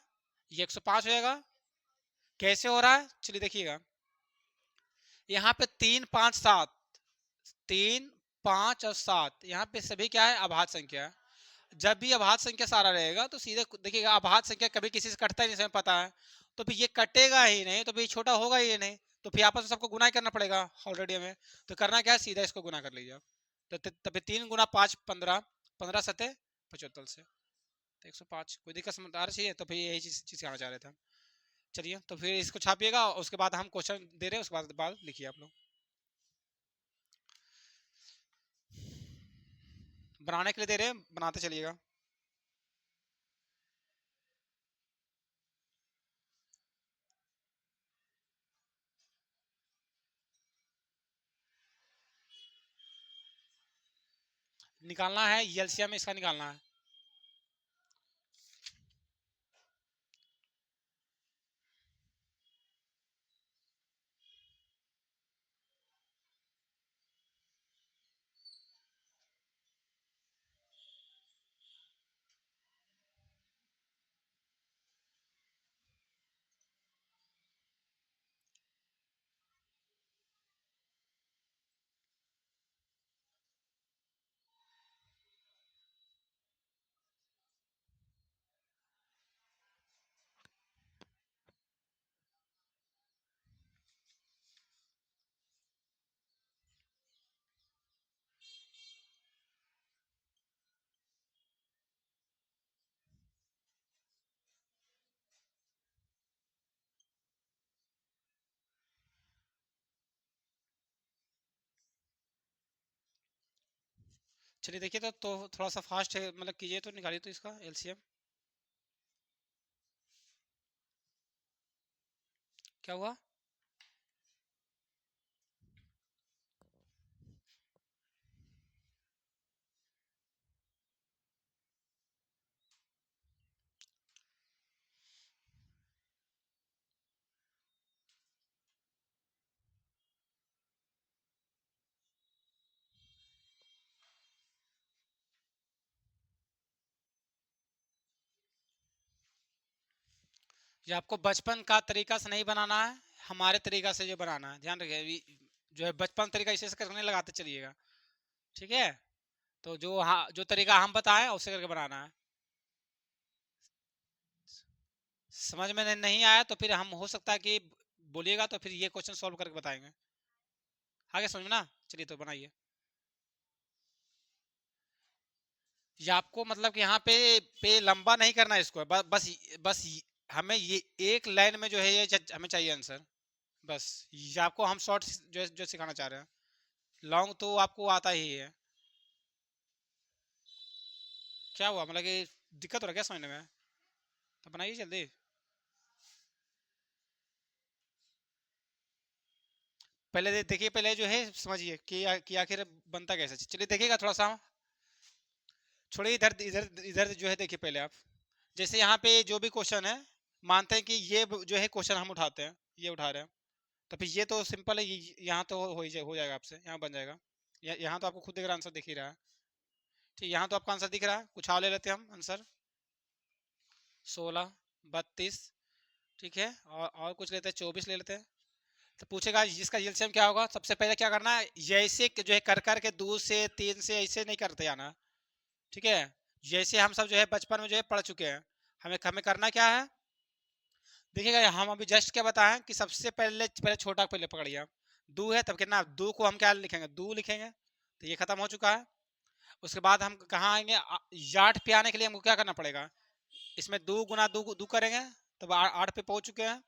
ये 105 हो जाएगा। कैसे हो रहा है चलिए देखिएगा, यहाँ पे 3 5 7, 3 5 और 7 यहाँ पे सभी क्या है अभाज्य संख्या है। जब भी अभाज्य संख्या सारा रहेगा तो सीधे देखिएगा अभाज्य संख्या कभी किसी से कटता है जैसे पता है, तो फिर ये कटेगा ही नहीं, तो फिर छोटा होगा ही नहीं, तो फिर आपस में सबको गुना ही करना पड़ेगा ऑलरेडी हमें। तो करना क्या है, सीधा इसको गुना कर लीजिए आप। तो फिर 3 गुना 5 15, 15 सतह 75 से तो 105। कोई दिक्कत समझ आ रही है, तो फिर यही चीज कहना चाह रहे थे हम। चलिए तो फिर इसको छापिएगा और उसके बाद हम क्वेश्चन दे रहे हैं, उसके बाद लिखिए आप लोग। बनाने के लिए दे रहे हैं, बनाते चलिएगा। निकालना है एलसीएम इसका निकालना है। चलिए देखिए तो थोड़ा सा फास्ट है मतलब कीजिए, तो निकालिए तो इसका एलसीएम क्या हुआ। ये आपको बचपन का तरीका से नहीं बनाना है, हमारे तरीका से जो बनाना है, ध्यान रखिए। जो है बचपन तरीका इसे करने लगाते चलिएगा, ठीक है। तो जो तरीका हम बताएं उसे करके बनाना है। समझ में नहीं आया तो फिर हम हो सकता है कि बोलिएगा तो फिर ये क्वेश्चन सॉल्व करके बताएंगे। आगे समझ में ना, चलिए तो बनाइए। ये आपको मतलब कि यहाँ पे लंबा नहीं करना है इसको, बस हमें ये एक लाइन में जो है ये हमें चाहिए आंसर। बस ये आपको हम शॉर्ट जो सिखाना चाह रहे हैं, लॉन्ग तो आपको आता ही है। क्या हुआ मतलब कि दिक्कत हो रहा है क्या समझने में, तो बनाइए जल्दी। पहले देखिए, पहले जो है समझिए कि आखिर बनता कैसे। चलिए देखिएगा थोड़ा सा, छोड़िए इधर इधर इधर जो है देखिए पहले आप। जैसे यहाँ पे जो भी क्वेश्चन है, मानते हैं कि ये जो है क्वेश्चन हम उठाते हैं, ये उठा रहे हैं, तो फिर ये तो सिंपल है, यहाँ तो हो जाएगा आपसे, यहाँ बन जाएगा। यहाँ तो आपको खुद देख आंसर दिख ही रहा है, ठीक। यहाँ तो आपका आंसर दिख रहा है, कुछ और ले लेते हैं हम आंसर, 16 32, ठीक है। और कुछ लेते हैं, 24 ले लेते हैं। तो पूछेगा इसका एलसीएम क्या होगा, सबसे पहले क्या करना है, जैसे जो है कर के 2 से 3 से ऐसे नहीं करते आना, ठीक है। जैसे हम सब जो है बचपन में जो है पढ़ चुके हैं, हमें हमें करना क्या है, देखिएगा हम अभी जस्ट क्या बताएं कि सबसे पहले पहले छोटा पहले पकड़िए आप। 2 है तब कितना, 2 को हम क्या लिखेंगे, 2 लिखेंगे, तो ये खत्म हो चुका है। उसके बाद हम कहाँ आएंगे, यार्ड पे आने के लिए हमको क्या करना पड़ेगा, इसमें 2 गुना 2 करेंगे तब 8 पे पहुंच चुके हैं।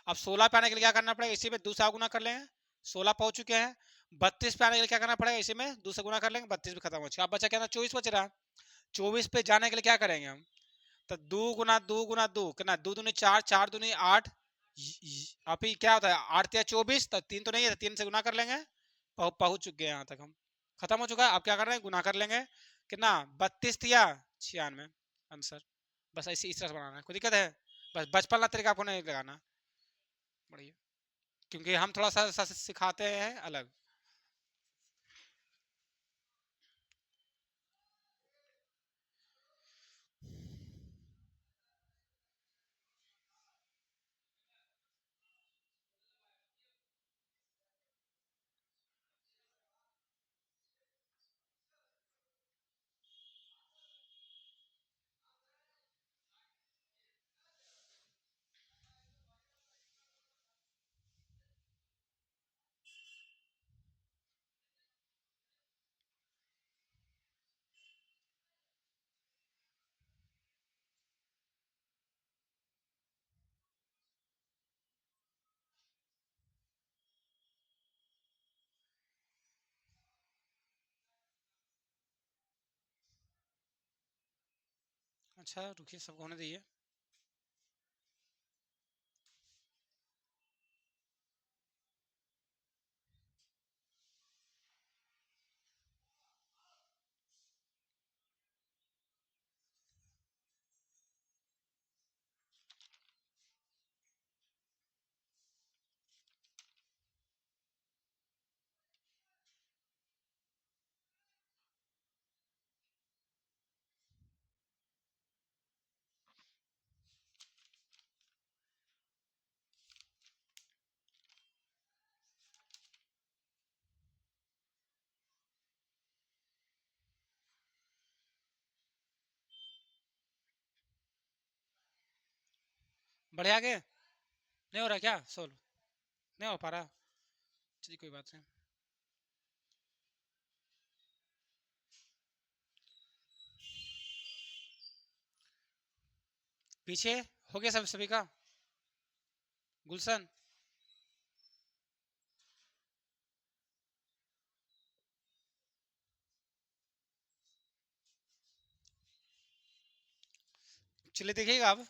अब 16 पे आने के लिए क्या करना पड़ेगा, इसी में दूसरा गुना कर लेंगे, 16 पहुंच चुके हैं। 32 पे आने के लिए क्या करना पड़ेगा, इसी में दूसरा गुना कर लेंगे, 32 पे खत्म हो चुका। अब बचा क्या, 24 बच रहा। 24 पे जाने के लिए क्या करेंगे हम, तो 2 गुना 2 कितना, 2 दूनी 4, 4 दूनी 8, अभी क्या होता है 8 या 24, तो 3 तो नहीं है, 3 से गुना कर लेंगे, पहुंच चुके हैं यहाँ तक हम, खत्म हो चुका है। अब क्या कर रहे हैं, गुना कर लेंगे, कितना 32 या 96 आंसर। बस ऐसे इस तरह से बनाना है, कोई दिक्कत है, बस बचपन वाला तरीका आपको नहीं लगाना, बढ़िया, क्योंकि हम थोड़ा सा सिखाते हैं अलग। अच्छा रुकिए, सबको होने दीजिए। बढ़े आगे, नहीं हो रहा क्या सोल्व, नहीं हो पा रहा, चलिए कोई बात नहीं। पीछे हो गया सब सभी का, गुलशन, चलिए देखिएगा अब,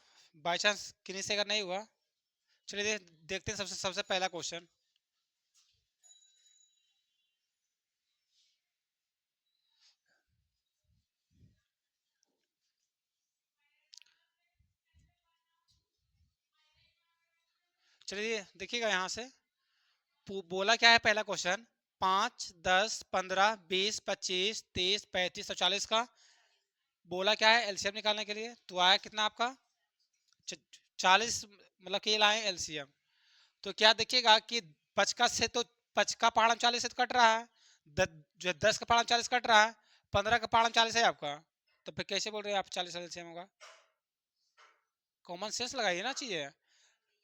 बाई चांस किन्हीं से अगर नहीं हुआ, चलिए देखते हैं सबसे सबसे पहला क्वेश्चन। चलिए देखिएगा यहाँ से, बोला क्या है पहला क्वेश्चन, 5, 10, 15, 20, 25, 30, 35 और 40 का बोला क्या है एलसीएम निकालने के लिए, तो आया कितना आपका 40, मतलब कि लाए एलसीएम। तो क्या देखिएगा कि 50 से तो 50 का पाढ़ा 40 से तो कट रहा है, जो 10 का पाढ़ा 40 कट रहा है, 15 का पाढ़ा 40 है आपका, तो फिर कैसे बोल रहे हैं आप 40 एलसीएम होगा, कॉमन सेंस लगाइए ना चीजें।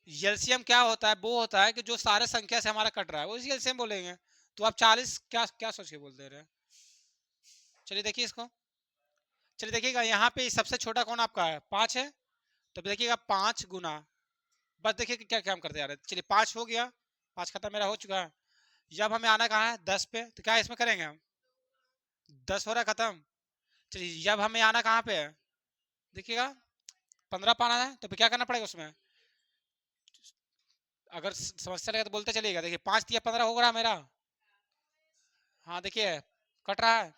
एलसीएम क्या होता है, वो होता है कि जो सारे संख्या से हमारा कट रहा है वो इसी एलसीएम बोलेंगे। तो आप 40 क्या क्या सोच के बोल दे रहे हैं, चलिए देखिए इसको, चलिए देखिएगा यहाँ पे सबसे छोटा कौन आपका है, 5 है, तो देखिएगा 5 गुना, बस देखिए कि क्या क्या हम करते जा रहे हैं। चलिए 5 हो गया, 5 खत्म मेरा हो चुका है। जब हमें आना कहाँ है 10 पे, तो क्या इसमें करेंगे हम, 10 हो रहा है खत्म। चलिए जब हमें आना कहाँ पे है, देखिएगा 15 पाना है, तो फिर क्या करना पड़ेगा उसमें, अगर समस्या लगे तो बोलते चलिएगा। देखिए 5 या 15 हो रहा मेरा, हाँ देखिए कट रहा है,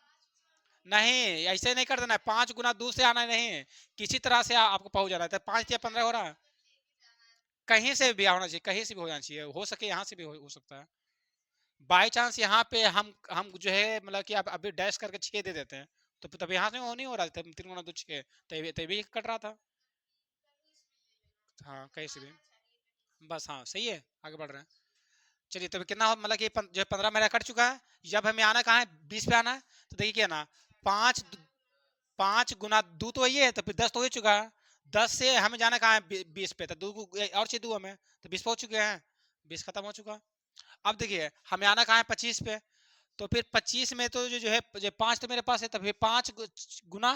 नहीं ऐसे नहीं कर देना है, 5 गुना 2 से आना नहीं, किसी तरह से आपको पहुंच जाना है, तो 5 या 15 हो रहा है, कहीं से भी होना चाहिए, कहीं से भी हो जाना चाहिए, हो सके यहाँ से भी हो सकता है। बाई चांस यहाँ पे हम जो है मतलब कि आप अभी डैश करके 6 दे देते हैं, तो तब यहाँ से वो नहीं हो रहा था, 3 गुना 2 6, तभी कट रहा था। हाँ कहीं से भी, बस हाँ सही है, आगे बढ़ रहे हैं। चलिए तभी कितना हो, मतलब कि जो 15 मेरा कट चुका है, जब हमें आना कहाँ है 20 पे आना है, तो देखिए क्या ना, 5 5 गुना 2 तो वही है, तो फिर 10 तो हो ही चुका है, 10 से हमें जाना कहाँ है 20 पे, तो 2 और चाहिए 2 हमें, तो 20 पहुंच चुके हैं, 20 खत्म हो चुका। अब देखिए हमें आना कहाँ है 25 पे, तो फिर 25 में तो जो है जो 5 तो मेरे पास है, तो फिर 5 गुना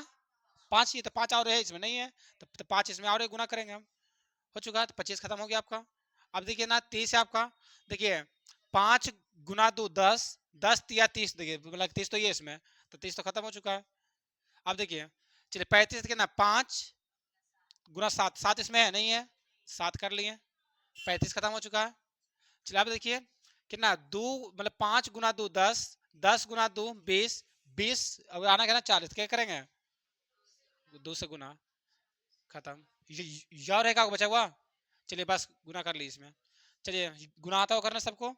5 ही तो 5 और है इसमें नहीं है, तो 5 इसमें और गुना करेंगे हम। हो चुका है, तो 25 खत्म हो गया आपका। अब देखिए ना 30 है आपका। देखिए 5 गुना 2 10, 10 या 30, देखिए मतलब 30 तो ये इसमें, तो 30 तो खत्म हो चुका है। अब देखिए चलिए 35 देखिए ना 5 गुना 7, 7 इसमें है नहीं है, 7 कर लिए, 35 खत्म हो चुका है। चलिए आप देखिए कितना 2 मतलब 5 गुना 2 10, 10 गुना 2 20, 20 अब आना क्या ना 40, क्या करेंगे 2 से गुना, खत्म। यार रहेगा बचा हुआ। चलिए बस गुना कर ली इसमें। चलिए गुना आता हो करना सबको।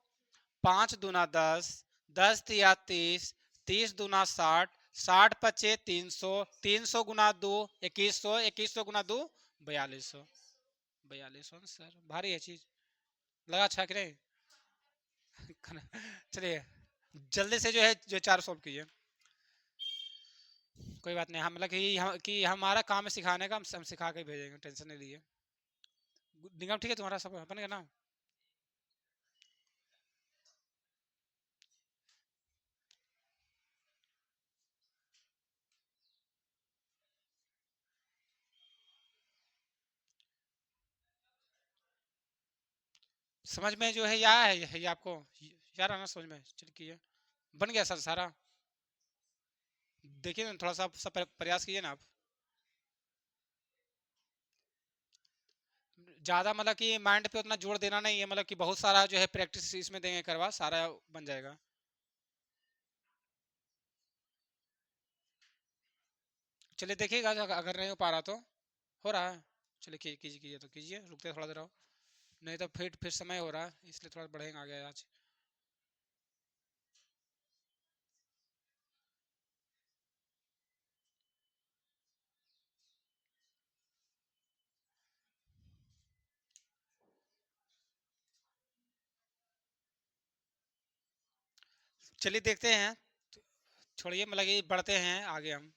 5 दूना 10, 10 तिया 30, 30 दूना 60, 60 पचे 300, 300 गुना 2 2100, 2100 गुना 2 4200, 4200 सर भारी है चीज, लगा अच्छा कि नहीं? चलिए जल्दी से जो है जो 4 सॉल्व कीजिए। कोई बात नहीं, हम मतलब कि हमारा काम है सिखाने का, हम सिखा के भेजेंगे, टेंशन नहीं लीजिए। निगम ठीक है तुम्हारा सब बनेगा ना? समझ में जो है या है ये आपको यार आना समझ में, चलिए कीजिए। बन गया सर सारा। देखिए ना थोड़ा सा सब प्रयास कीजिए ना आप। ज्यादा मतलब कि माइंड पे उतना जोर देना नहीं है, मतलब कि बहुत सारा जो है प्रैक्टिस इसमें देंगे करवा, सारा बन जाएगा। चलिए देखिएगा अगर नहीं हो पा रहा तो। हो रहा है? चलिए कीजिए कीजिए तो कीजिए, रुकते थोड़ा देर और। नहीं तो फिर समय हो रहा है इसलिए थोड़ा बढ़ेगा आगे आज। चलिए देखते हैं, छोड़िए मतलब कि बढ़ते हैं आगे हम।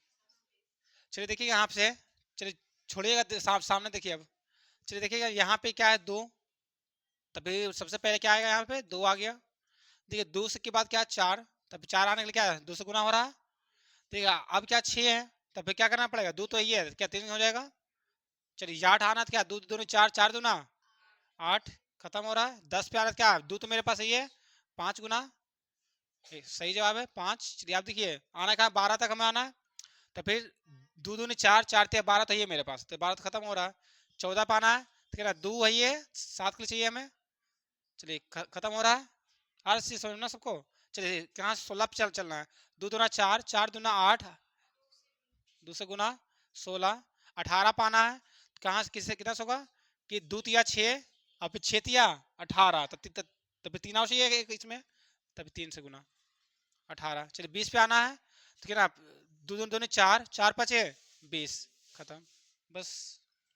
चलिए देखिएगा यहाँ से। चलिए छोड़िएगा, सामने देखिए अब। चलिए देखिएगा यहाँ पे क्या है 2, तभी सबसे पहले क्या आएगा यहाँ पे 2 आ गया। देखिए 2 के बाद क्या है 4, तब 4 आने के लिए क्या है 2 से गुना हो रहा है। ठीक है अब क्या 6 है, तब फिर क्या करना पड़ेगा 2 तो ये है क्या 3 हो जाएगा। चलिए 8 आना तो क्या 2 2 4, 4 दूना 8, खत्म हो रहा है। 10 पे आना तो क्या 2 तो मेरे पास यही है, 5 गुना, सही जवाब है 5। चलिए आप देखिए आना कहा 12 तक हमें आना है, तो फिर 2 दूनी 4, 4 तिया 12 तो ये मेरे पास, तो 12 तो खत्म हो रहा है। 14 पाना है तो कह रहा 2 है ये 7 के लिए चाहिए हमें। चलिए खत्म हो रहा है। हर चीज समझना सबको। चलिए कहाँ 16 पे चलना है। 2 दूना 4, 4 दूना 8, 2 से गुना 16, 18 पाना है। कहाँ से किससे कितना होगा कि 2 तिया 6 और फिर 6 तिया 18, तब फिर 3 और चाहिए इसमें, तब 3 से गुना 18। चलिए 20 पे आना है तो कितना 2 दूनी दोनों 4, 4 पचे 20, खत्म बस।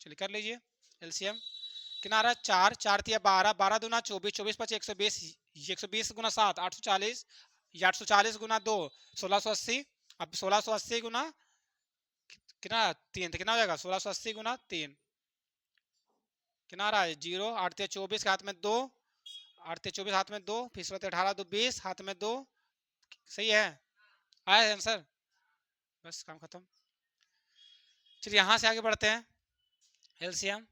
चलिए कर लीजिए एलसीएम। कितना आ रहा है 4, 4 तिया 12, 12 दूना 24, 24 पचे 120, 120 गुना 7 840, ये 840 गुना 2 1680। अब 1680 गुना कितना 3, तो कितना हो जाएगा 1680 गुना 3, कितना आ रहा है 0। 8 तिया 24 के हाथ में 2, 8 तिया 24 हाथ में 2, फिर 16 18 2 20 हाथ में 2, सही है आया आंसर। बस काम खत्म। चलिए यहाँ से आगे बढ़ते हैं एलसीएम।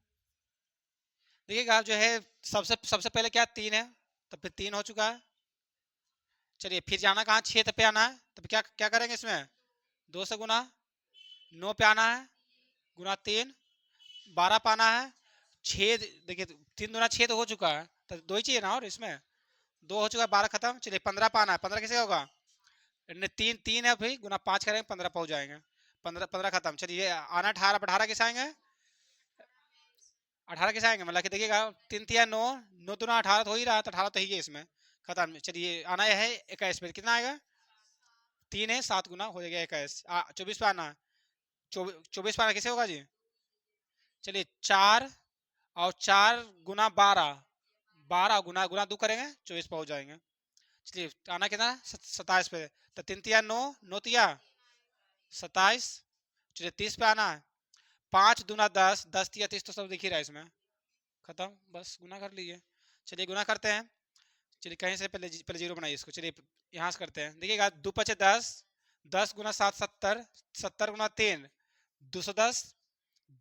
देखिएगा जो है सबसे सबसे पहले क्या 3 है, तब फिर 3 हो चुका है। चलिए फिर जाना कहाँ 6 पे आना है, तब क्या क्या करेंगे इसमें 2 से गुना, 9 पे आना है गुना 3, 12 पाना है 6, देखिए 3 दूना 6 तो हो चुका है, तो 2 ही चाहिए ना और इसमें 2 हो चुका है 12 खत्म। चलिए 15 पाना है, 15 कैसे होगा 3 3 है भाई गुना 5 करेंगे 15 पहुंच जाएंगे, 15 15 खत्म। चलिए आना 18, 18 कैसे आएंगे 18 कैसे आएंगे मतलब कि देखिएगा 3 तिया 9, 9 दूना 18 तो हो ही रहा है, तो 18 तो ही है इसमें, खत्म। चलिए आना है 21 पे, कितना आएगा 3 है 7 गुना हो जाएगा 21। 24 पे आना है, 24 पे आना कैसे होगा जी। चलिए 4 और 4 गुना 12, 12 गुना गुना 2 करेंगे 24 पहुंच जाएंगे। चलिए आना कितना 27 पे, तो 3 तिया 9, 9 तिया 27। चलिए 30 पे आना है, 5 दूना 10, 10 तिया 30 तो सब दिख ही रहा है इसमें, खत्म बस गुना कर लीजिए। चलिए गुना करते हैं। चलिए कहीं से पहले पहले जीरो बनाइए इसको। चलिए यहाँ से करते हैं। देखिएगा 2 पचे 10, 10 गुना 7 70, 70 गुना 3 210,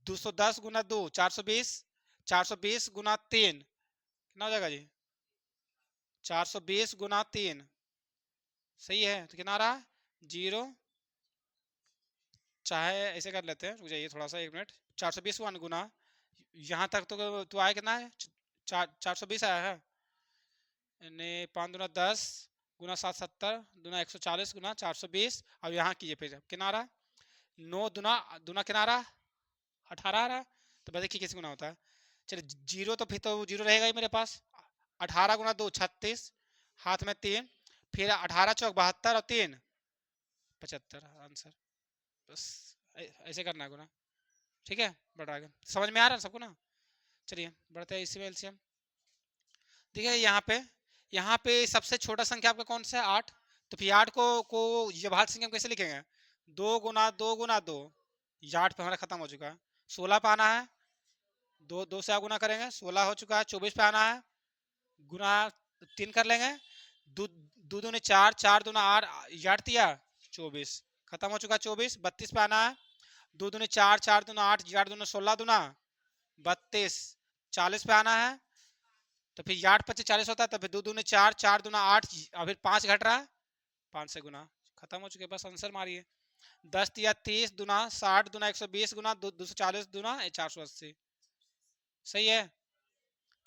210 गुना 2 420, 420 गुना 3 कितना हो जाएगा जी? 420 गुना 3 सही है। तो कितना आ रहा है? 0, चाहे ऐसे कर लेते हैं, रुक जाइए थोड़ा सा 1 मिनट। 420 गुना यहाँ तक तो आया कितना है? 420 आया है। यानी 5 दूना 10 गुना 7 70 दूना 140 गुना 420। अब यहाँ कीजिए फिर कितना आ रहा? 9 दूना दूना कितना आ रहा? 18 आ रहा। तो बताइए कि कैसे गुना होता है? चलिए जीरो तो फिर तो जीरो रहेगा ही मेरे पास। 18 गुना 2 36, हाथ में 3, फिर 18 चौक 72 और 3 75 आंसर। बस ऐसे करना है गुना। ठीक है, बढ़ा आगे। समझ में आ रहा है सबको ना? चलिए बढ़ते हैं इसी में एलसीएम। देखिए यहाँ पे सबसे छोटा संख्या आपका कौन सा है? 8। तो फिर 8 को ये भाज्य संख्या में कैसे लिखेंगे? 2 गुना 2 गुना 2, ये 8 पे हमारा खत्म हो चुका है। 16 पे आना है, 2 से गुना करेंगे, 16 हो चुका है। 24 पे आना है, गुना 3 कर लेंगे, 2 दूने 4, 4 दूना 8, 8 दिया 24, खत्म हो चुका है 24। 32 पे आना है, 2 दूने 4, 4 दूना 8, 8 दूना 16 दूना 32। 40 पे आना है, तो फिर 8 25 40 होता है, तो फिर 2 दूने 4, 4 दूना 8, और फिर 5 घट रहा है, 5 से गुना, खत्म हो चुके। बस आंसर मारिए। 10 दिया 30 दूना 60 दूना 120 गुना 240 दूना 480। सही है।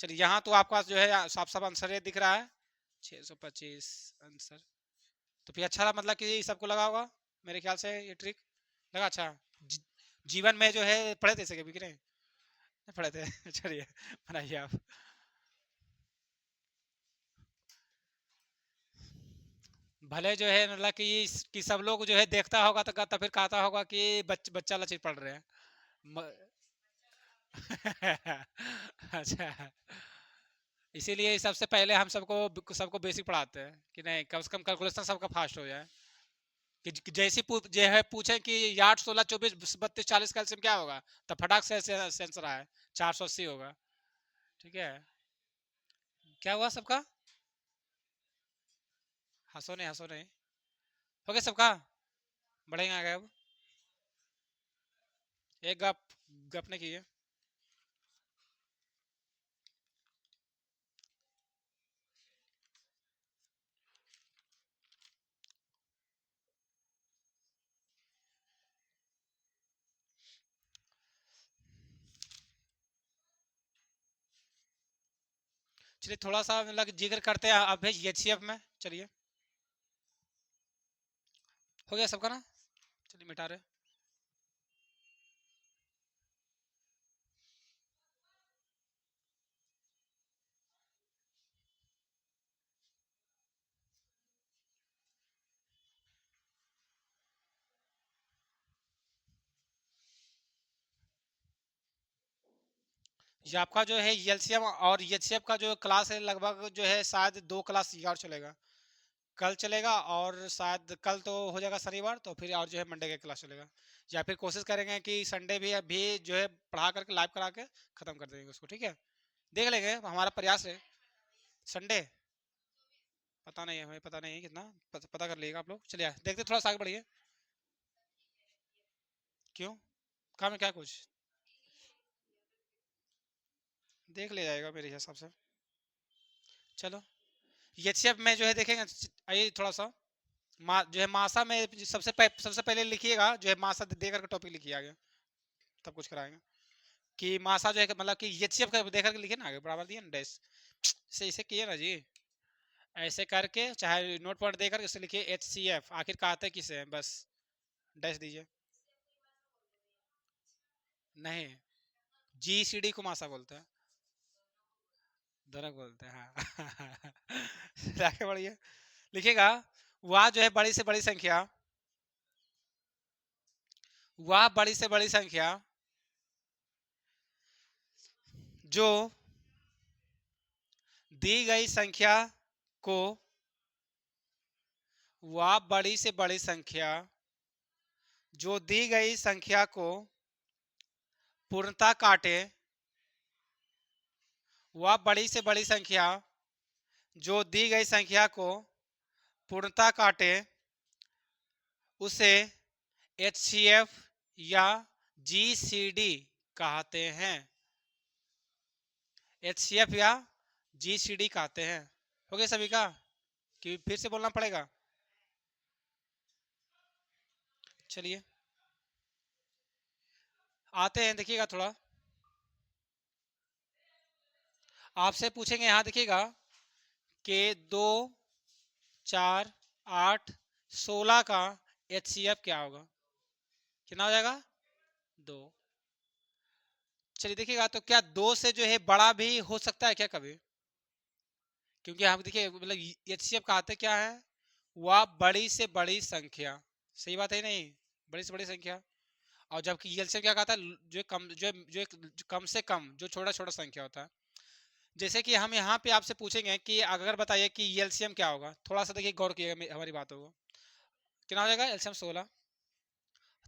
चलिए यहाँ तो आपका जो है साफ साफ आंसर ये दिख रहा है 625 आंसर। तो फिर अच्छा मतलब कि सबको लगा होगा मेरे ख्याल से ये ट्रिक लगा। अच्छा जीवन में जो है पढ़े थे इसे कभी कि नहीं पढ़े थे? चलिए बनाइए आप। भले जो है मतलब कि सब लोग जो है देखता होगा तो फिर कहता होगा कि बच्चा लचित पढ़ रहे हैं। म... अच्छा, इसीलिए सबसे पहले हम सबको सबको बेसिक पढ़ाते हैं कि नहीं कम से कम कैलकुलेशन सबका फास्ट हो जाए। कि जैसे जो है पूछे कि 8 16 24 32 40 का एलसीएम क्या होगा, तो फटाक से आंसर आए 480 होगा। ठीक है, क्या हुआ सबका? हंसो नहीं हंसो नहीं। हो गया सबका? बढ़ेंगे आगे अब। एक गप गप ने किए। चलिए थोड़ा सा मतलब जिक्र करते हैं अब एचसीएफ में। चलिए हो गया सबका ना? चलिए मिटा रहे। ये आपका जो है एलसीएम और एचसीएफ का जो क्लास है लगभग जो है शायद 2 क्लास ये और चलेगा। कल चलेगा और शायद कल तो हो जाएगा शनिवार, तो फिर और जो है मंडे का क्लास चलेगा। या फिर कोशिश करेंगे कि संडे भी अभी जो है पढ़ा करके लाइव करा के खत्म कर देंगे उसको। ठीक है, देख लेंगे, हमारा प्रयास है। संडे पता नहीं है, हमें पता नहीं है कितना, पता कर लीजिएगा आप लोग। चलिए देखते थोड़ा सा आगे बढ़िए। क्यों, काम है क्या कुछ? देख ले जाएगा मेरे हिसाब से। चलो एचसीएफ में जो है देखेंगे। आइए थोड़ा सा जो है मासा में सबसे पहले लिखिएगा जो है मासा दे करके टॉपिक लिखिए आगे, तब कुछ कराएंगे। कि मासा जो है मतलब कि एचसीएफ का दे करके लिखिए ना, आगे बराबर दिए ना डैश से, इसे किए ना जी, ऐसे करके चाहे नोट पॉइंट दे करके उसे लिखिए एचसीएफ, आखिर कहते किसे हैं, बस डैश दीजिए। नहीं, जीसीडी को मासा बोलते हैं, दोनों को बोलते हैं हाँ। आगे बढ़िए, लिखिएगा वह जो है बड़ी से बड़ी संख्या, वह बड़ी से बड़ी संख्या जो दी गई संख्या को, वह बड़ी से बड़ी संख्या जो दी गई संख्या को पूर्णता काटे, वह बड़ी से बड़ी संख्या जो दी गई संख्या को पूर्णतः काटे उसे HCF या GCD कहते हैं। HCF या GCD कहते हैं। हो गया सभी का कि फिर से बोलना पड़ेगा? चलिए आते हैं, देखिएगा थोड़ा आपसे पूछेंगे। यहां देखिएगा कि 2, 4, 8, 16 का HCF क्या होगा? कितना हो जाएगा? 2। चलिए देखिएगा, तो क्या 2 से जो है बड़ा भी हो सकता है क्या कभी? क्योंकि हम देखिए मतलब HCF कहते क्या है? वह बड़ी से बड़ी संख्या। सही बात है नहीं? बड़ी से बड़ी संख्या। और जबकि एलसीएम क्या कहता है? जो कम से कम, जो छोटा छोटा संख्या होता है। जैसे कि हम यहाँ पे आपसे पूछेंगे कि अगर बताइए कि एलसीएम क्या होगा, थोड़ा सा देखिए गौर कीजिएगा हमारी बातों को। कितना हो जाएगा एलसीएम? 16।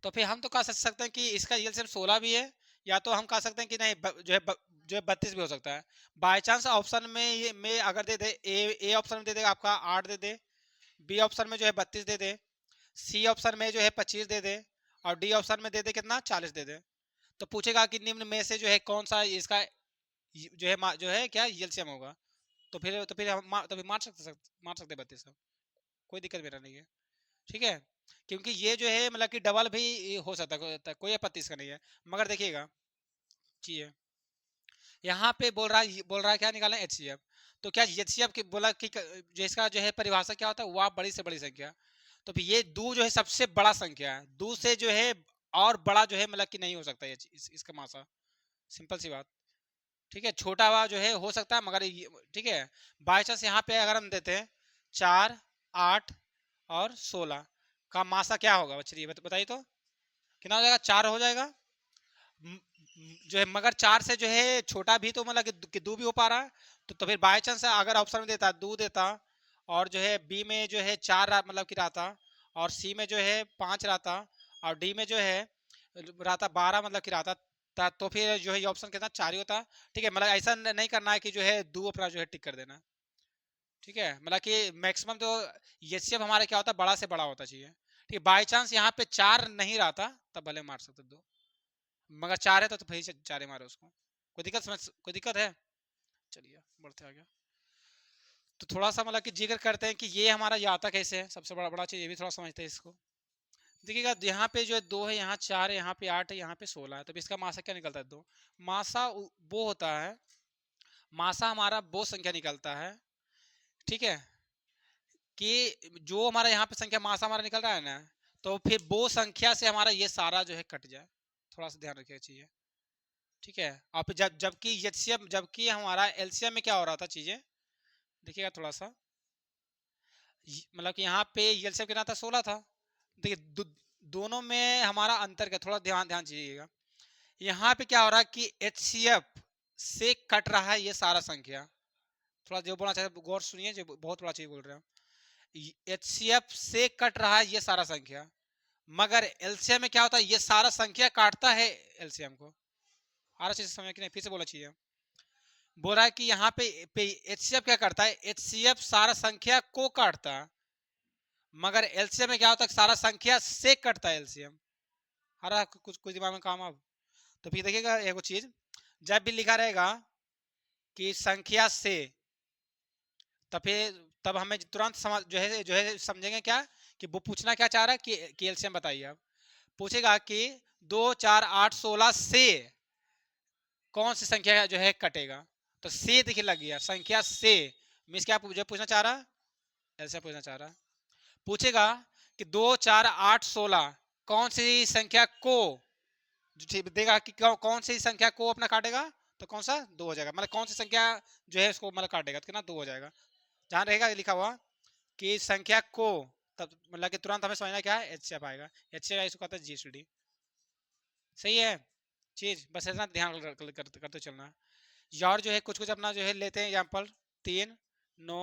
तो फिर हम तो कह सकते हैं कि इसका एलसीएम 16 भी है, या तो हम कह सकते हैं कि नहीं जो है 32 भी हो सकता है। बाई चांस ऑप्शन में ये में अगर दे दे, ए ऑप्शन में दे देगा आपका 8 दे दे, बी ऑप्शन में जो है 32 दे दे, सी ऑप्शन में जो है 25 दे दे, और डी ऑप्शन में दे दे कितना? 40 दे दे। तो पूछेगा कि निम्न में से जो है कौन सा इसका जो है क्या एलसीएम होगा? तो फिर हम मार सकते 32 हम। कोई दिक्कत मेरा नहीं है, ठीक है। क्योंकि ये जो है मतलब कि डबल भी हो सकता है, कोई आपत्ति इसका नहीं है। मगर देखिएगा चीज यहाँ पे बोल रहा है क्या निकालना है? HCF। तो क्या HCF की बोला कि जो इसका जो है परिभाषा क्या होता है? वह बड़ी से बड़ी संख्या। तो फिर ये दो जो है सबसे बड़ा संख्या है, दो से जो है और बड़ा जो है मतलब कि नहीं हो सकता ये इसका मासा। सिंपल सी बात, ठीक है। छोटा हुआ जो है हो सकता है, मगर ठीक है। बाई चांस यहाँ पे अगर हम देते हैं 4, 8 और 16 का मासा क्या होगा? चलिए बताइए तो कितना हो जाएगा? 4 हो जाएगा जो है। मगर 4 से जो है छोटा भी तो मतलब कि 2 भी हो पा रहा है। तो फिर बाई चांस अगर ऑप्शन में देता 2 देता, और जो है बी में जो है 4 मतलब कि रहता, और सी में जो है 5 रहता, और डी में जो है रहता 12 मतलब कि रहता, तो फिर जो है ये ऑप्शन कितना? 4 ही होता। ठीक है, मतलब ऐसा नहीं करना है कि जो है 2 अपना जो है टिक कर देना। ठीक है, मतलब कि मैक्सिमम तो एचसीएफ हमारा क्या होता है? बड़ा से बड़ा होता चाहिए। ठीक है, बाई चांस यहाँ पे 4 नहीं रहता तब भले मार सकते 2, मगर 4 है तो भाई 4 ही मारो उसको। कोई दिक्कत है? चलिए बढ़ते आगे। तो थोड़ा सा मतलब कि जिक्र करते हैं कि ये हमारा ये आता कैसे है। सबसे बड़ा बड़ा चीज ये भी थोड़ा समझते हैं इसको। देखिएगा यहाँ पे जो है 2 है, यहाँ 4 है, यहाँ पे 8 है, यहाँ पे 16 है। तो इसका मासा क्या निकलता है? 2। मासा वो होता है, मासा हमारा वो संख्या निकलता है, ठीक है, कि जो हमारा यहाँ पे संख्या मासा हमारा निकल रहा है ना, तो फिर वो संख्या से हमारा ये सारा जो है कट जाए। थोड़ा सा ध्यान रखिएगा चीजें, ठीक है। और फिर जबकि एचसीएफ, जबकि हमारा एलसीएम में क्या हो रहा था चीजें, देखिएगा थोड़ा सा। मतलब कि यहाँ पे एलसीएम कितना था? 16 था। देखिए दोनों में हमारा अंतर क्या, थोड़ा ध्यान ध्यान दीजिएगा। यहाँ पे क्या हो रहा है कि HCF से कट रहा है ये सारा संख्या। थोड़ा जो बोलना चाहते गौर सुनिए, जो बहुत बड़ा चीज बोल रहे हैं। HCF से कट रहा है ये सारा संख्या, मगर एलसीएम में क्या होता है? ये सारा संख्या काटता है एलसीएम को। आ रहा चीज समझ कि नहीं? फिर से बोला चाहिए। बोल रहा है कि यहाँ पे HCF क्या करता है? HCF सारा संख्या को काटता है, मगर एलसीएम में क्या होता है? सारा संख्या से कटता है एलसीएम। आ रहा कुछ कुछ दिमाग में काम अब? तो फिर देखिएगा एक चीज, जब भी लिखा रहेगा कि संख्या से, तब हमें तुरंत समझ जो है समझेंगे क्या कि वो पूछना क्या चाह रहा है कि एलसीएम बताइए। अब पूछेगा कि 2, 4, 8, 16 से कौन सी संख्या जो है कटेगा? तो से देखिए लग गया, संख्या से मीन्स क्या जो पूछना चाह रहा है? एलसीएम पूछना चाह रहा है। पूछेगा कि 2, 4, 8, 16 कौन सी संख्या को देगा, कि कौन सी संख्या को अपना काटेगा? तो कौन सा? 2 हो जाएगा। मतलब कौन सी संख्या जो है उसको मतलब काटेगा, तो कितना? 2 हो जाएगा। जहां रहेगा लिखा हुआ कि संख्या को, तब मतलब कि तुरंत हमें समझना क्या है? एचसीएफ आएगा। एचसीएफ इसको कहता है जीसीडी। सही है चीज, बस इतना ध्यान करते चलना। और जो है कुछ कुछ अपना जो है लेते हैं एग्जाम्पल। 3, 9,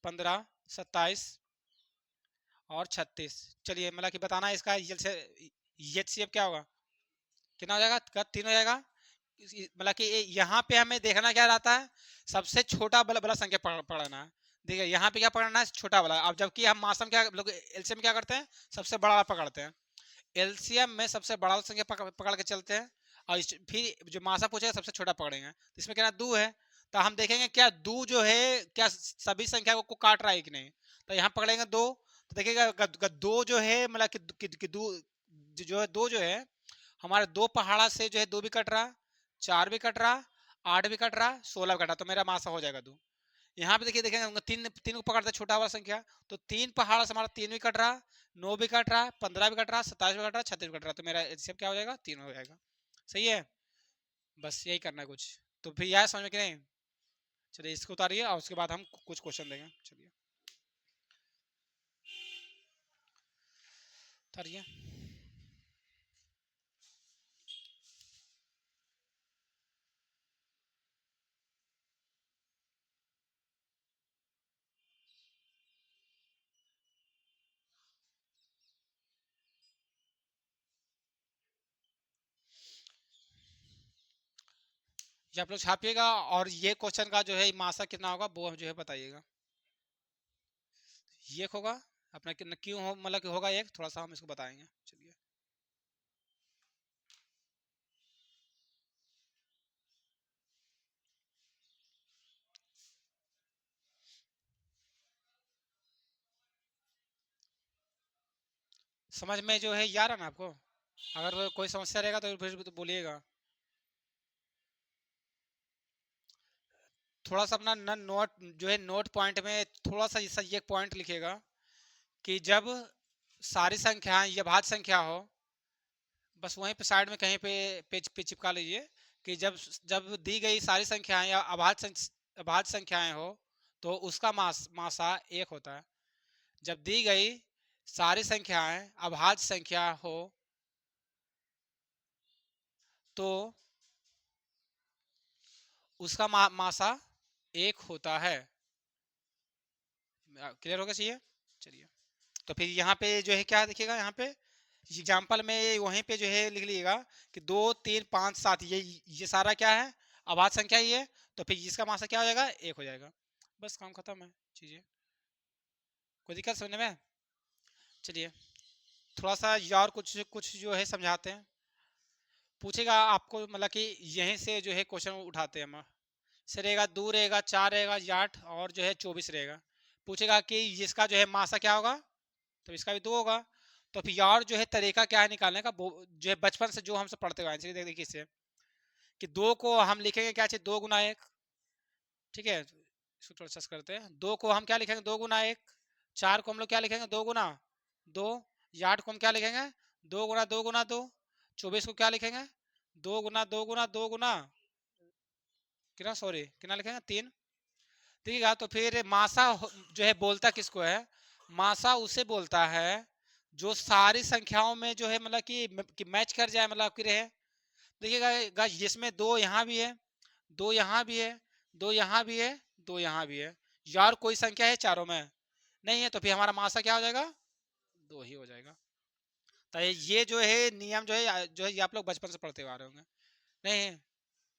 15, 27 और 36। चलिए मतलब कि बताना है इसका एचसीएफ क्या होगा? कितना हो जाएगा? 3 हो जाएगा। मतलब कि यहाँ पे हमें देखना क्या रहता है? सबसे छोटा बड़ा बड़ा संख्या पढ़ना है। देखिए यहाँ पे क्या पकड़ना है, छोटा वाला। अब जबकि हम मासम क्या लोग एलसीएम क्या करते हैं, सबसे बड़ा वाला पकड़ते हैं। एलसीएम में सबसे बड़ा संख्या पकड़ के चलते हैं, और फिर जो मासा पूछेगा सबसे छोटा पकड़ेंगे। तो इसमें क्या दो है, तो हम देखेंगे क्या दो जो है क्या सभी संख्या को काट रहा है कि नहीं। तो यहाँ पकड़ेंगे दो, तो देखिएगा दो जो है मतलब कि दो जो है, दो जो है हमारे दो पहाड़ा से जो है दो भी कट रहा, चार भी कट रहा, आठ भी कट रहा, 16 भी कट रहा, तो मेरा मासा हो जाएगा दो। यहाँ पे देखिए देखेंगे तीन तीन को पकड़ते छोटा वाला संख्या, तो तीन पहाड़ से हमारा तीन भी कट रहा, नौ भी कट रहा, 15 भी कट रहा, 27 भी कट रहा, 36 भी कट रहा, तो मेरा एचसीएफ क्या हो जाएगा, तीन हो जाएगा। सही है, बस यही करना है कुछ। तो फिर यह समझ में कि नहीं। चलिए इसको उतारिए और उसके बाद हम कुछ क्वेश्चन देंगे। चलिए उतारिए। ये आप लोग छापिएगा, और ये क्वेश्चन का जो है मासा कितना होगा वो जो है बताइएगा। ये होगा अपना क्यों हो, मतलब कि होगा एक, थोड़ा सा हम इसको बताएंगे। चलिए समझ में जो है ये आ रहा ना आपको, अगर कोई समस्या रहेगा तो फिर तो बोलिएगा। थोड़ा सा अपना नोट जो है नोट पॉइंट में थोड़ा सा ये पॉइंट लिखेगा कि जब सारी संख्याएं या भाज्य संख्या हो, बस वहीं पे साइड में कहीं पे पेज पे चिपका लीजिए कि जब जब दी गई सारी संख्याएं या अभाज्य संख्याएं हो तो उसका मासा एक होता है। जब दी गई सारी संख्याएं अभाज्य संख्या हो तो उसका मासा एक होता है। क्लियर होगा चाहिए। चलिए तो फिर यहाँ पे जो है क्या देखिएगा, यहाँ पे एग्जाम्पल में वहीं पे जो है लिख लीजिएगा कि 2 3 5 7, ये सारा क्या है, अभाज्य संख्या ही है। तो फिर इसका मासा क्या हो जाएगा, एक हो जाएगा। बस काम खत्म है। चीजें कोई दिक्कत समझने में। चलिए थोड़ा सा और कुछ कुछ जो है समझाते हैं। पूछेगा आपको मतलब कि यहीं से जो है क्वेश्चन उठाते हैं हम। से रहेगा 2 रहेगा, 4 रहेगा, 8 और जो है 24 रहेगा। पूछेगा कि इसका जो है मासा क्या होगा, तो इसका भी 2 होगा। तो फिर और जो है तरीका क्या है निकालने का, वो जो है बचपन से जो हमसे पढ़ते हुए आए, देखिए इससे कि 2 को हम लिखेंगे क्या चाहिए, 2 गुना 1। ठीक है, इसको थोड़ा सा करते हैं। 2 को हम क्या लिखेंगे, 2 गुना 1। 4 को हम लोग क्या लिखेंगे, 2 गुना 2। 8 को हम क्या लिखेंगे, 2 गुना 2 गुना 2। 24 को क्या लिखेंगे, 2 गुना 2 गुना 2 गुना कितना, सॉरी कितना लिखेंगे, 3। देखिएगा तो फिर मासा जो है बोलता किसको है, मासा उसे बोलता है जो सारी संख्याओं में जो है मतलब कि मैच कर जाए, मतलब कि रहे। देखिएगा जिसमें 2 यहाँ भी है, 2 यहाँ भी है, 2 यहाँ भी है, 2 यहाँ भी है, यार कोई संख्या है चारों में नहीं है, तो फिर हमारा मासा क्या हो जाएगा, 2 ही हो जाएगा। तो ये जो है नियम जो है ये आप लोग बचपन से पढ़ते आ रहे होंगे, नहीं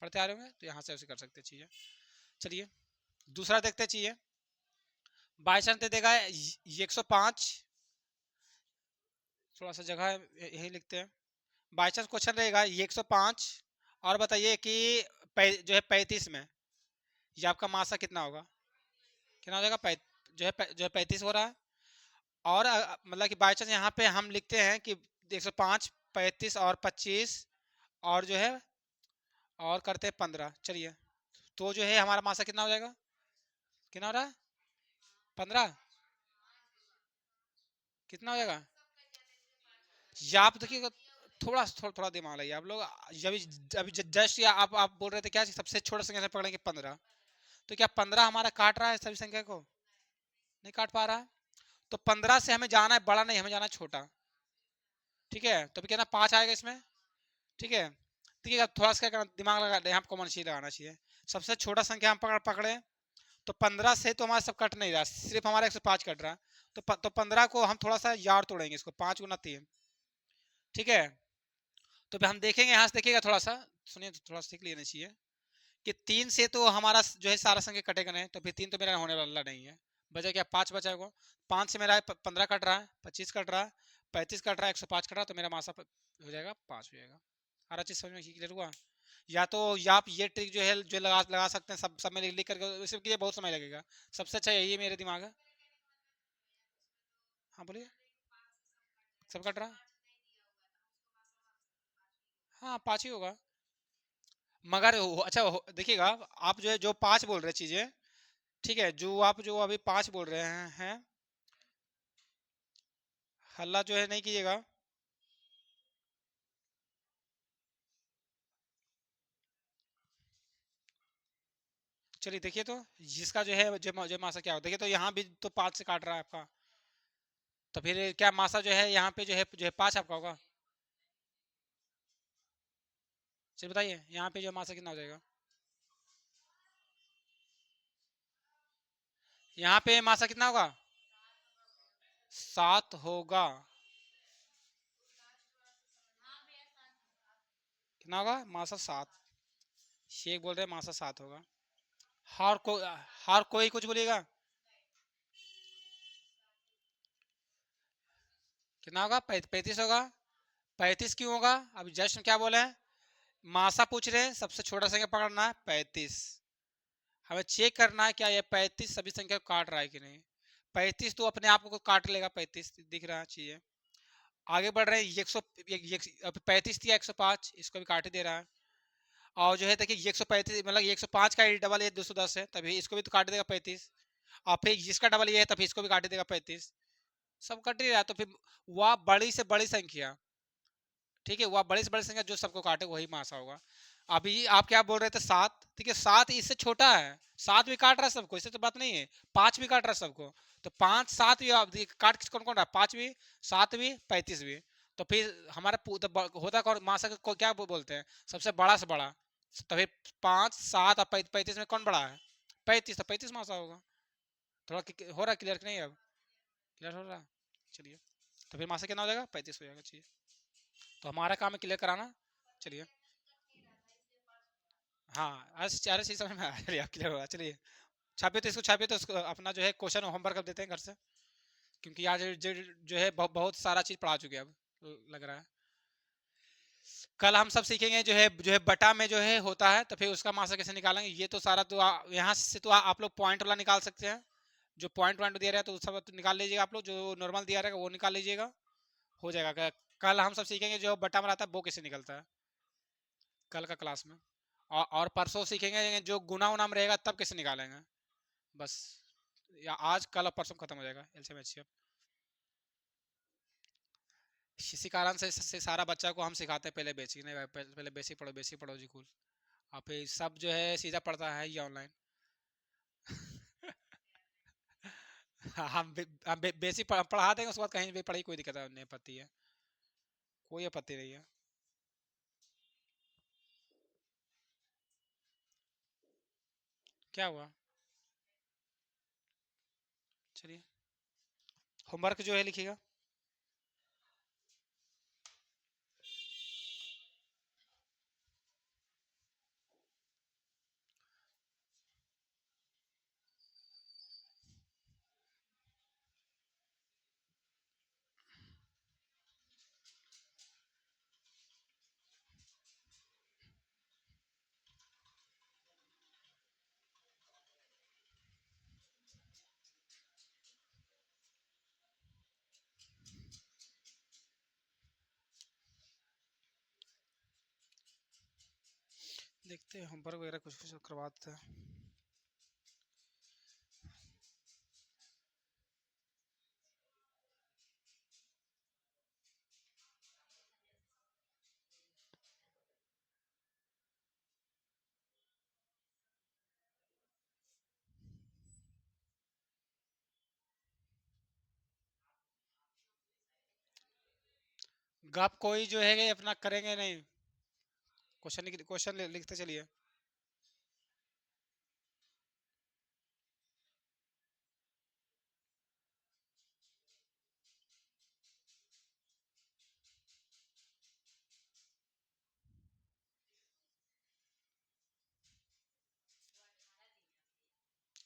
पढ़ते आ रहे होंगे, तो यहाँ से ऐसे कर सकते चीजें। चलिए दूसरा देखते चाहिए। बाई चांस दे देगा 105, थोड़ा सा जगह यही लिखते हैं। बाई चांस क्वेश्चन रहेगा 105, और बताइए कि जो है 35 में ये आपका मासा कितना होगा, कितना हो जाएगा, जो है 35 हो रहा है। और मतलब कि बाई चांस यहाँ पे हम लिखते हैं कि 105, 35 और 25, और जो है और करते हैं 15। चलिए तो जो है हमारा मासा कितना हो जाएगा, कितना हो रहा है, 15। कितना हो जाएगा, या आप देखिएगा थोड़ा दिमाग लगाइए आप लोग। जब अभी जस्ट या आप बोल रहे थे क्या सबसे छोटा संख्या से पकड़ेंगे 15, तो क्या 15 हमारा काट रहा है सभी संख्या को, नहीं काट पा रहा है। तो 15 से हमें जाना है बड़ा, नहीं हमें जाना है छोटा। ठीक है, तो कितना 5 आएगा इसमें। ठीक है, ठीक है थोड़ा सा क्या करना, दिमाग लगा यहाँ कॉमन चीज लगाना चाहिए। सबसे छोटा संख्या हम पकड़े, तो 15 से तो हमारा सब कट नहीं रहा, सिर्फ हमारा 105 कट रहा। तो 15 को हम थोड़ा सा यार तोड़ेंगे इसको, 5 गुना 3। ठीक है, तो फिर हम देखेंगे यहाँ से, देखिएगा थोड़ा सा सुनिए, तो थोड़ा सीख लेना चाहिए कि 3 से तो हमारा जो है सारा संख्या कटेगा नहीं, तो फिर 3 तो मेरा होने वाला नहीं है। बचा क्या, 5 बचा है। 5 से मेरा 15 कट रहा है, 25 कट रहा है, 35 कट रहा है, 105 कट रहा है, तो मेरा मासा हो जाएगा 5 हो जाएगा। हर चीज समझ में क्लियर हुआ। या तो या आप ये ट्रिक जो है जो लगा लगा सकते हैं, सब में लिख लिख करके, इसके लिए बहुत समय लगेगा। सबसे अच्छा यही है मेरे दिमाग है। हाँ बोलिए। सब कट रहा है। हाँ 5 ही होगा। मगर अच्छा देखिएगा, आप जो है जो 5 बोल रहे चीजें, ठीक है, जो आप जो अभी 5 बोल रहे हैं, हल्ला जो है नहीं कीजिएगा। चलिए देखिए तो, जिसका जो है जो मासा क्या हो, देखिए तो यहाँ भी तो 5 से काट रहा है आपका, तो फिर क्या मासा जो है यहाँ पे जो है 5 आपका होगा। चलिए बताइए यहाँ पे जो मासा कितना हो जाएगा। यहाँ पे मासा कितना होगा, 7 होगा। कितना होगा, मासा 7। शेख बोल रहे हैं मासा 7 होगा। हर कोई कुछ बोलेगा। कितना होगा, 35 होगा। 35 क्यों होगा, अब जस्ट क्या बोले हैं, मासा पूछ रहे हैं, सबसे छोटा संख्या पकड़ना है 35। हमें चेक करना है क्या ये 35 सभी संख्या को काट रहा है कि नहीं। 35 तो अपने आप को काट लेगा, 35 दिख रहा चाहिए। आगे बढ़ रहे हैं, 35 दिया, 105 इसको भी काट ही दे रहा है। और जो है देखिए 135 मतलब 105 का डबल ये 210 है, तभी इसको भी तो काट देगा 35। और फिर जिसका डबल ये है तभी इसको भी काट देगा 35। सब कट ही रहा, तो फिर वह बड़ी से बड़ी संख्या, ठीक है, वह बड़ी से बड़ी संख्या जो सबको काटे वही मासा होगा। अभी आप क्या बोल रहे थे, 7, ठीक है, 7 इससे छोटा है। 7 भी काट रहा है सबको, इससे तो बात नहीं है। 5 भी काट रहा है सबको। तो 5 7 भी आप काट किस कौन कौन रहा है, 5 भी, 7 भी, 35 भी। तो फिर हमारा तो होता कौन मासा को क्या बोलते हैं, सबसे बड़ा से बड़ा। तो फिर 5 7 और 35 में कौन बड़ा है, 35, तो 35 मासा होगा। थोड़ा हो रहा है क्लियर कि नहीं, अब क्लियर हो रहा है। चलिए, तो फिर मासा कितना हो जाएगा, 35 हो जाएगा। चलिए, तो हमारा काम है क्लियर कराना। चलिए। हाँ आज चार चीज समझ में आ रही है, क्लियर होगा। चलिए, छापिए तो इसको अपना जो है क्वेश्चन होमवर्क कर देते हैं घर से, क्योंकि आज जो है बहुत सारा चीज पढ़ा चुके हैं अब, लग रहा है। कल हम सब सीखेंगे जो है बटा में जो है होता है, तो फिर उसका मासा कैसे निकालेंगे। ये तो सारा तो यहाँ से तो आप लोग पॉइंट वाला निकाल सकते हैं। जो पॉइंट पॉइंट दिया रहा है तो सब तो निकाल लीजिएगा आप लोग, जो नॉर्मल दिया रहेगा वो निकाल लीजिएगा, हो जाएगा। कल हम सब सीखेंगे जो बटा में रहता है वो कैसे निकलता है, कल का क्लास में। और परसों सीखेंगे जो गुना उना में रहेगा तब कैसे निकालेंगे, बस। या आज कल और परसों खत्म हो जाएगा एलसीएम एचसीएफ। इसी कारण से सारा बच्चा को हम सिखाते हैं पहले बेसिक, नहीं भाई, पहले बेसिक पढ़ो जी कुल। और फिर सब जो है सीधा पढ़ता है ये ऑनलाइन। हम बेसिक पढ़ा देंगे, उसके बाद कहीं भी पढ़ाई कोई दिक्कत नहीं, आपत्ति है, कोई आपत्ति नहीं है। क्या हुआ, चलिए होमवर्क जो है लिखिएगा। देखते हैं होमवर्क वगैरह कुछ कुछ करवाते हैं। आप कोई जो है अपना करेंगे नहीं, क्वेश्चन लिखते चलिए।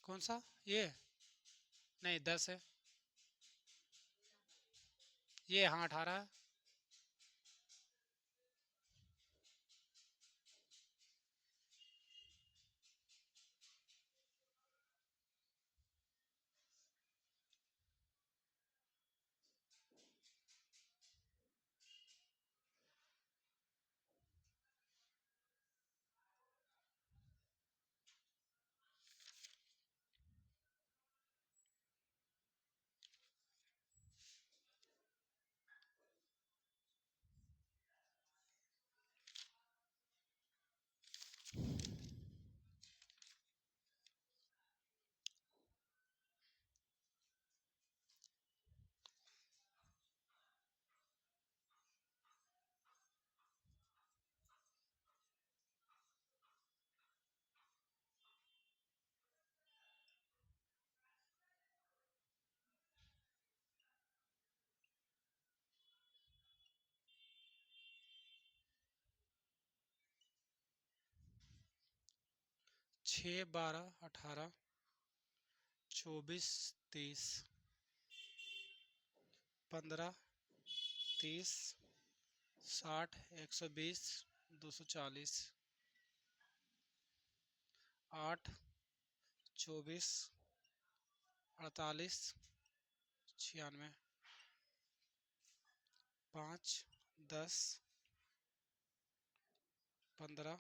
कौन सा, ये नहीं 10 है। ये हाँ 18 है। 6 12 18 24 30 15 30 60 120 240 8 24 48 96 5 10 15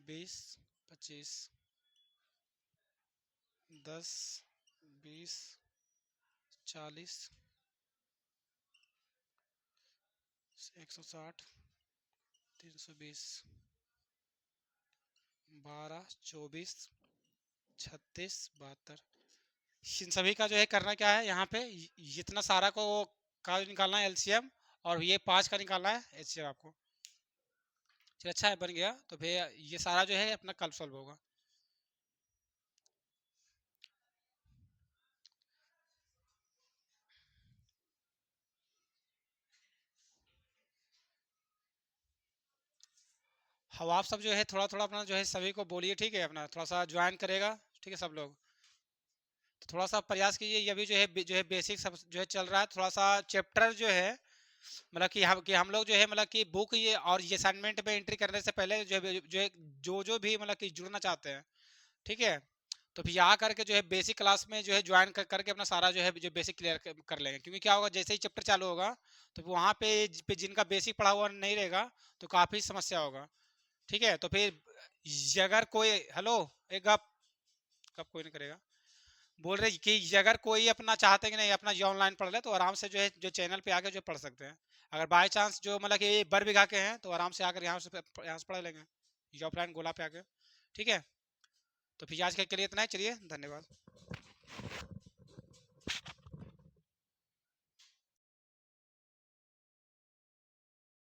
20 25 10 20 40 160 320 12 24 36 72। इन सभी का जो है करना क्या है यहाँ पे जितना सारा को का निकालना है एलसीएम, और ये 5 का निकालना है एचसीएफ आपको। चलिए अच्छा है, बन गया। तो फिर ये सारा जो है अपना कल सॉल्व होगा। अब आप सब जो है थोड़ा थोड़ा अपना जो है सभी को बोलिए, ठीक है, अपना थोड़ा सा ज्वाइन करेगा, ठीक है सब लोग। तो थोड़ा सा प्रयास कीजिए, ये भी जो है बेसिक सब जो है चल रहा है। थोड़ा सा चैप्टर जो है मतलब कि हम लोग जो है मतलब कि बुक ये और ये असाइनमेंट पे एंट्री करने से पहले जो भी मतलब कि जुड़ना चाहते हैं, ठीक है, तो फिर यहाँ करके जो है बेसिक क्लास में जो है ज्वाइन करके अपना सारा जो है जो बेसिक क्लियर कर लेंगे। क्योंकि क्या होगा, जैसे ही चैप्टर चालू होगा तो वहाँ पे जिनका बेसिक पढ़ा हुआ नहीं रहेगा तो काफ़ी समस्या होगा, ठीक है। तो फिर अगर कोई हेलो एक गप कब कोई नहीं करेगा, बोल रहे कि अगर कोई अपना चाहते कि नहीं अपना जो ऑनलाइन पढ़ ले तो आराम से जो है जो चैनल पे आके जो पढ़ सकते हैं। अगर बाय चांस जो मतलब कि बर बिघा के हैं तो आराम से आकर यहाँ से पढ़ लेंगे, ये ऑफलाइन गोला पे आके, ठीक है। तो फिर आज के लिए इतना ही, चलिए धन्यवाद।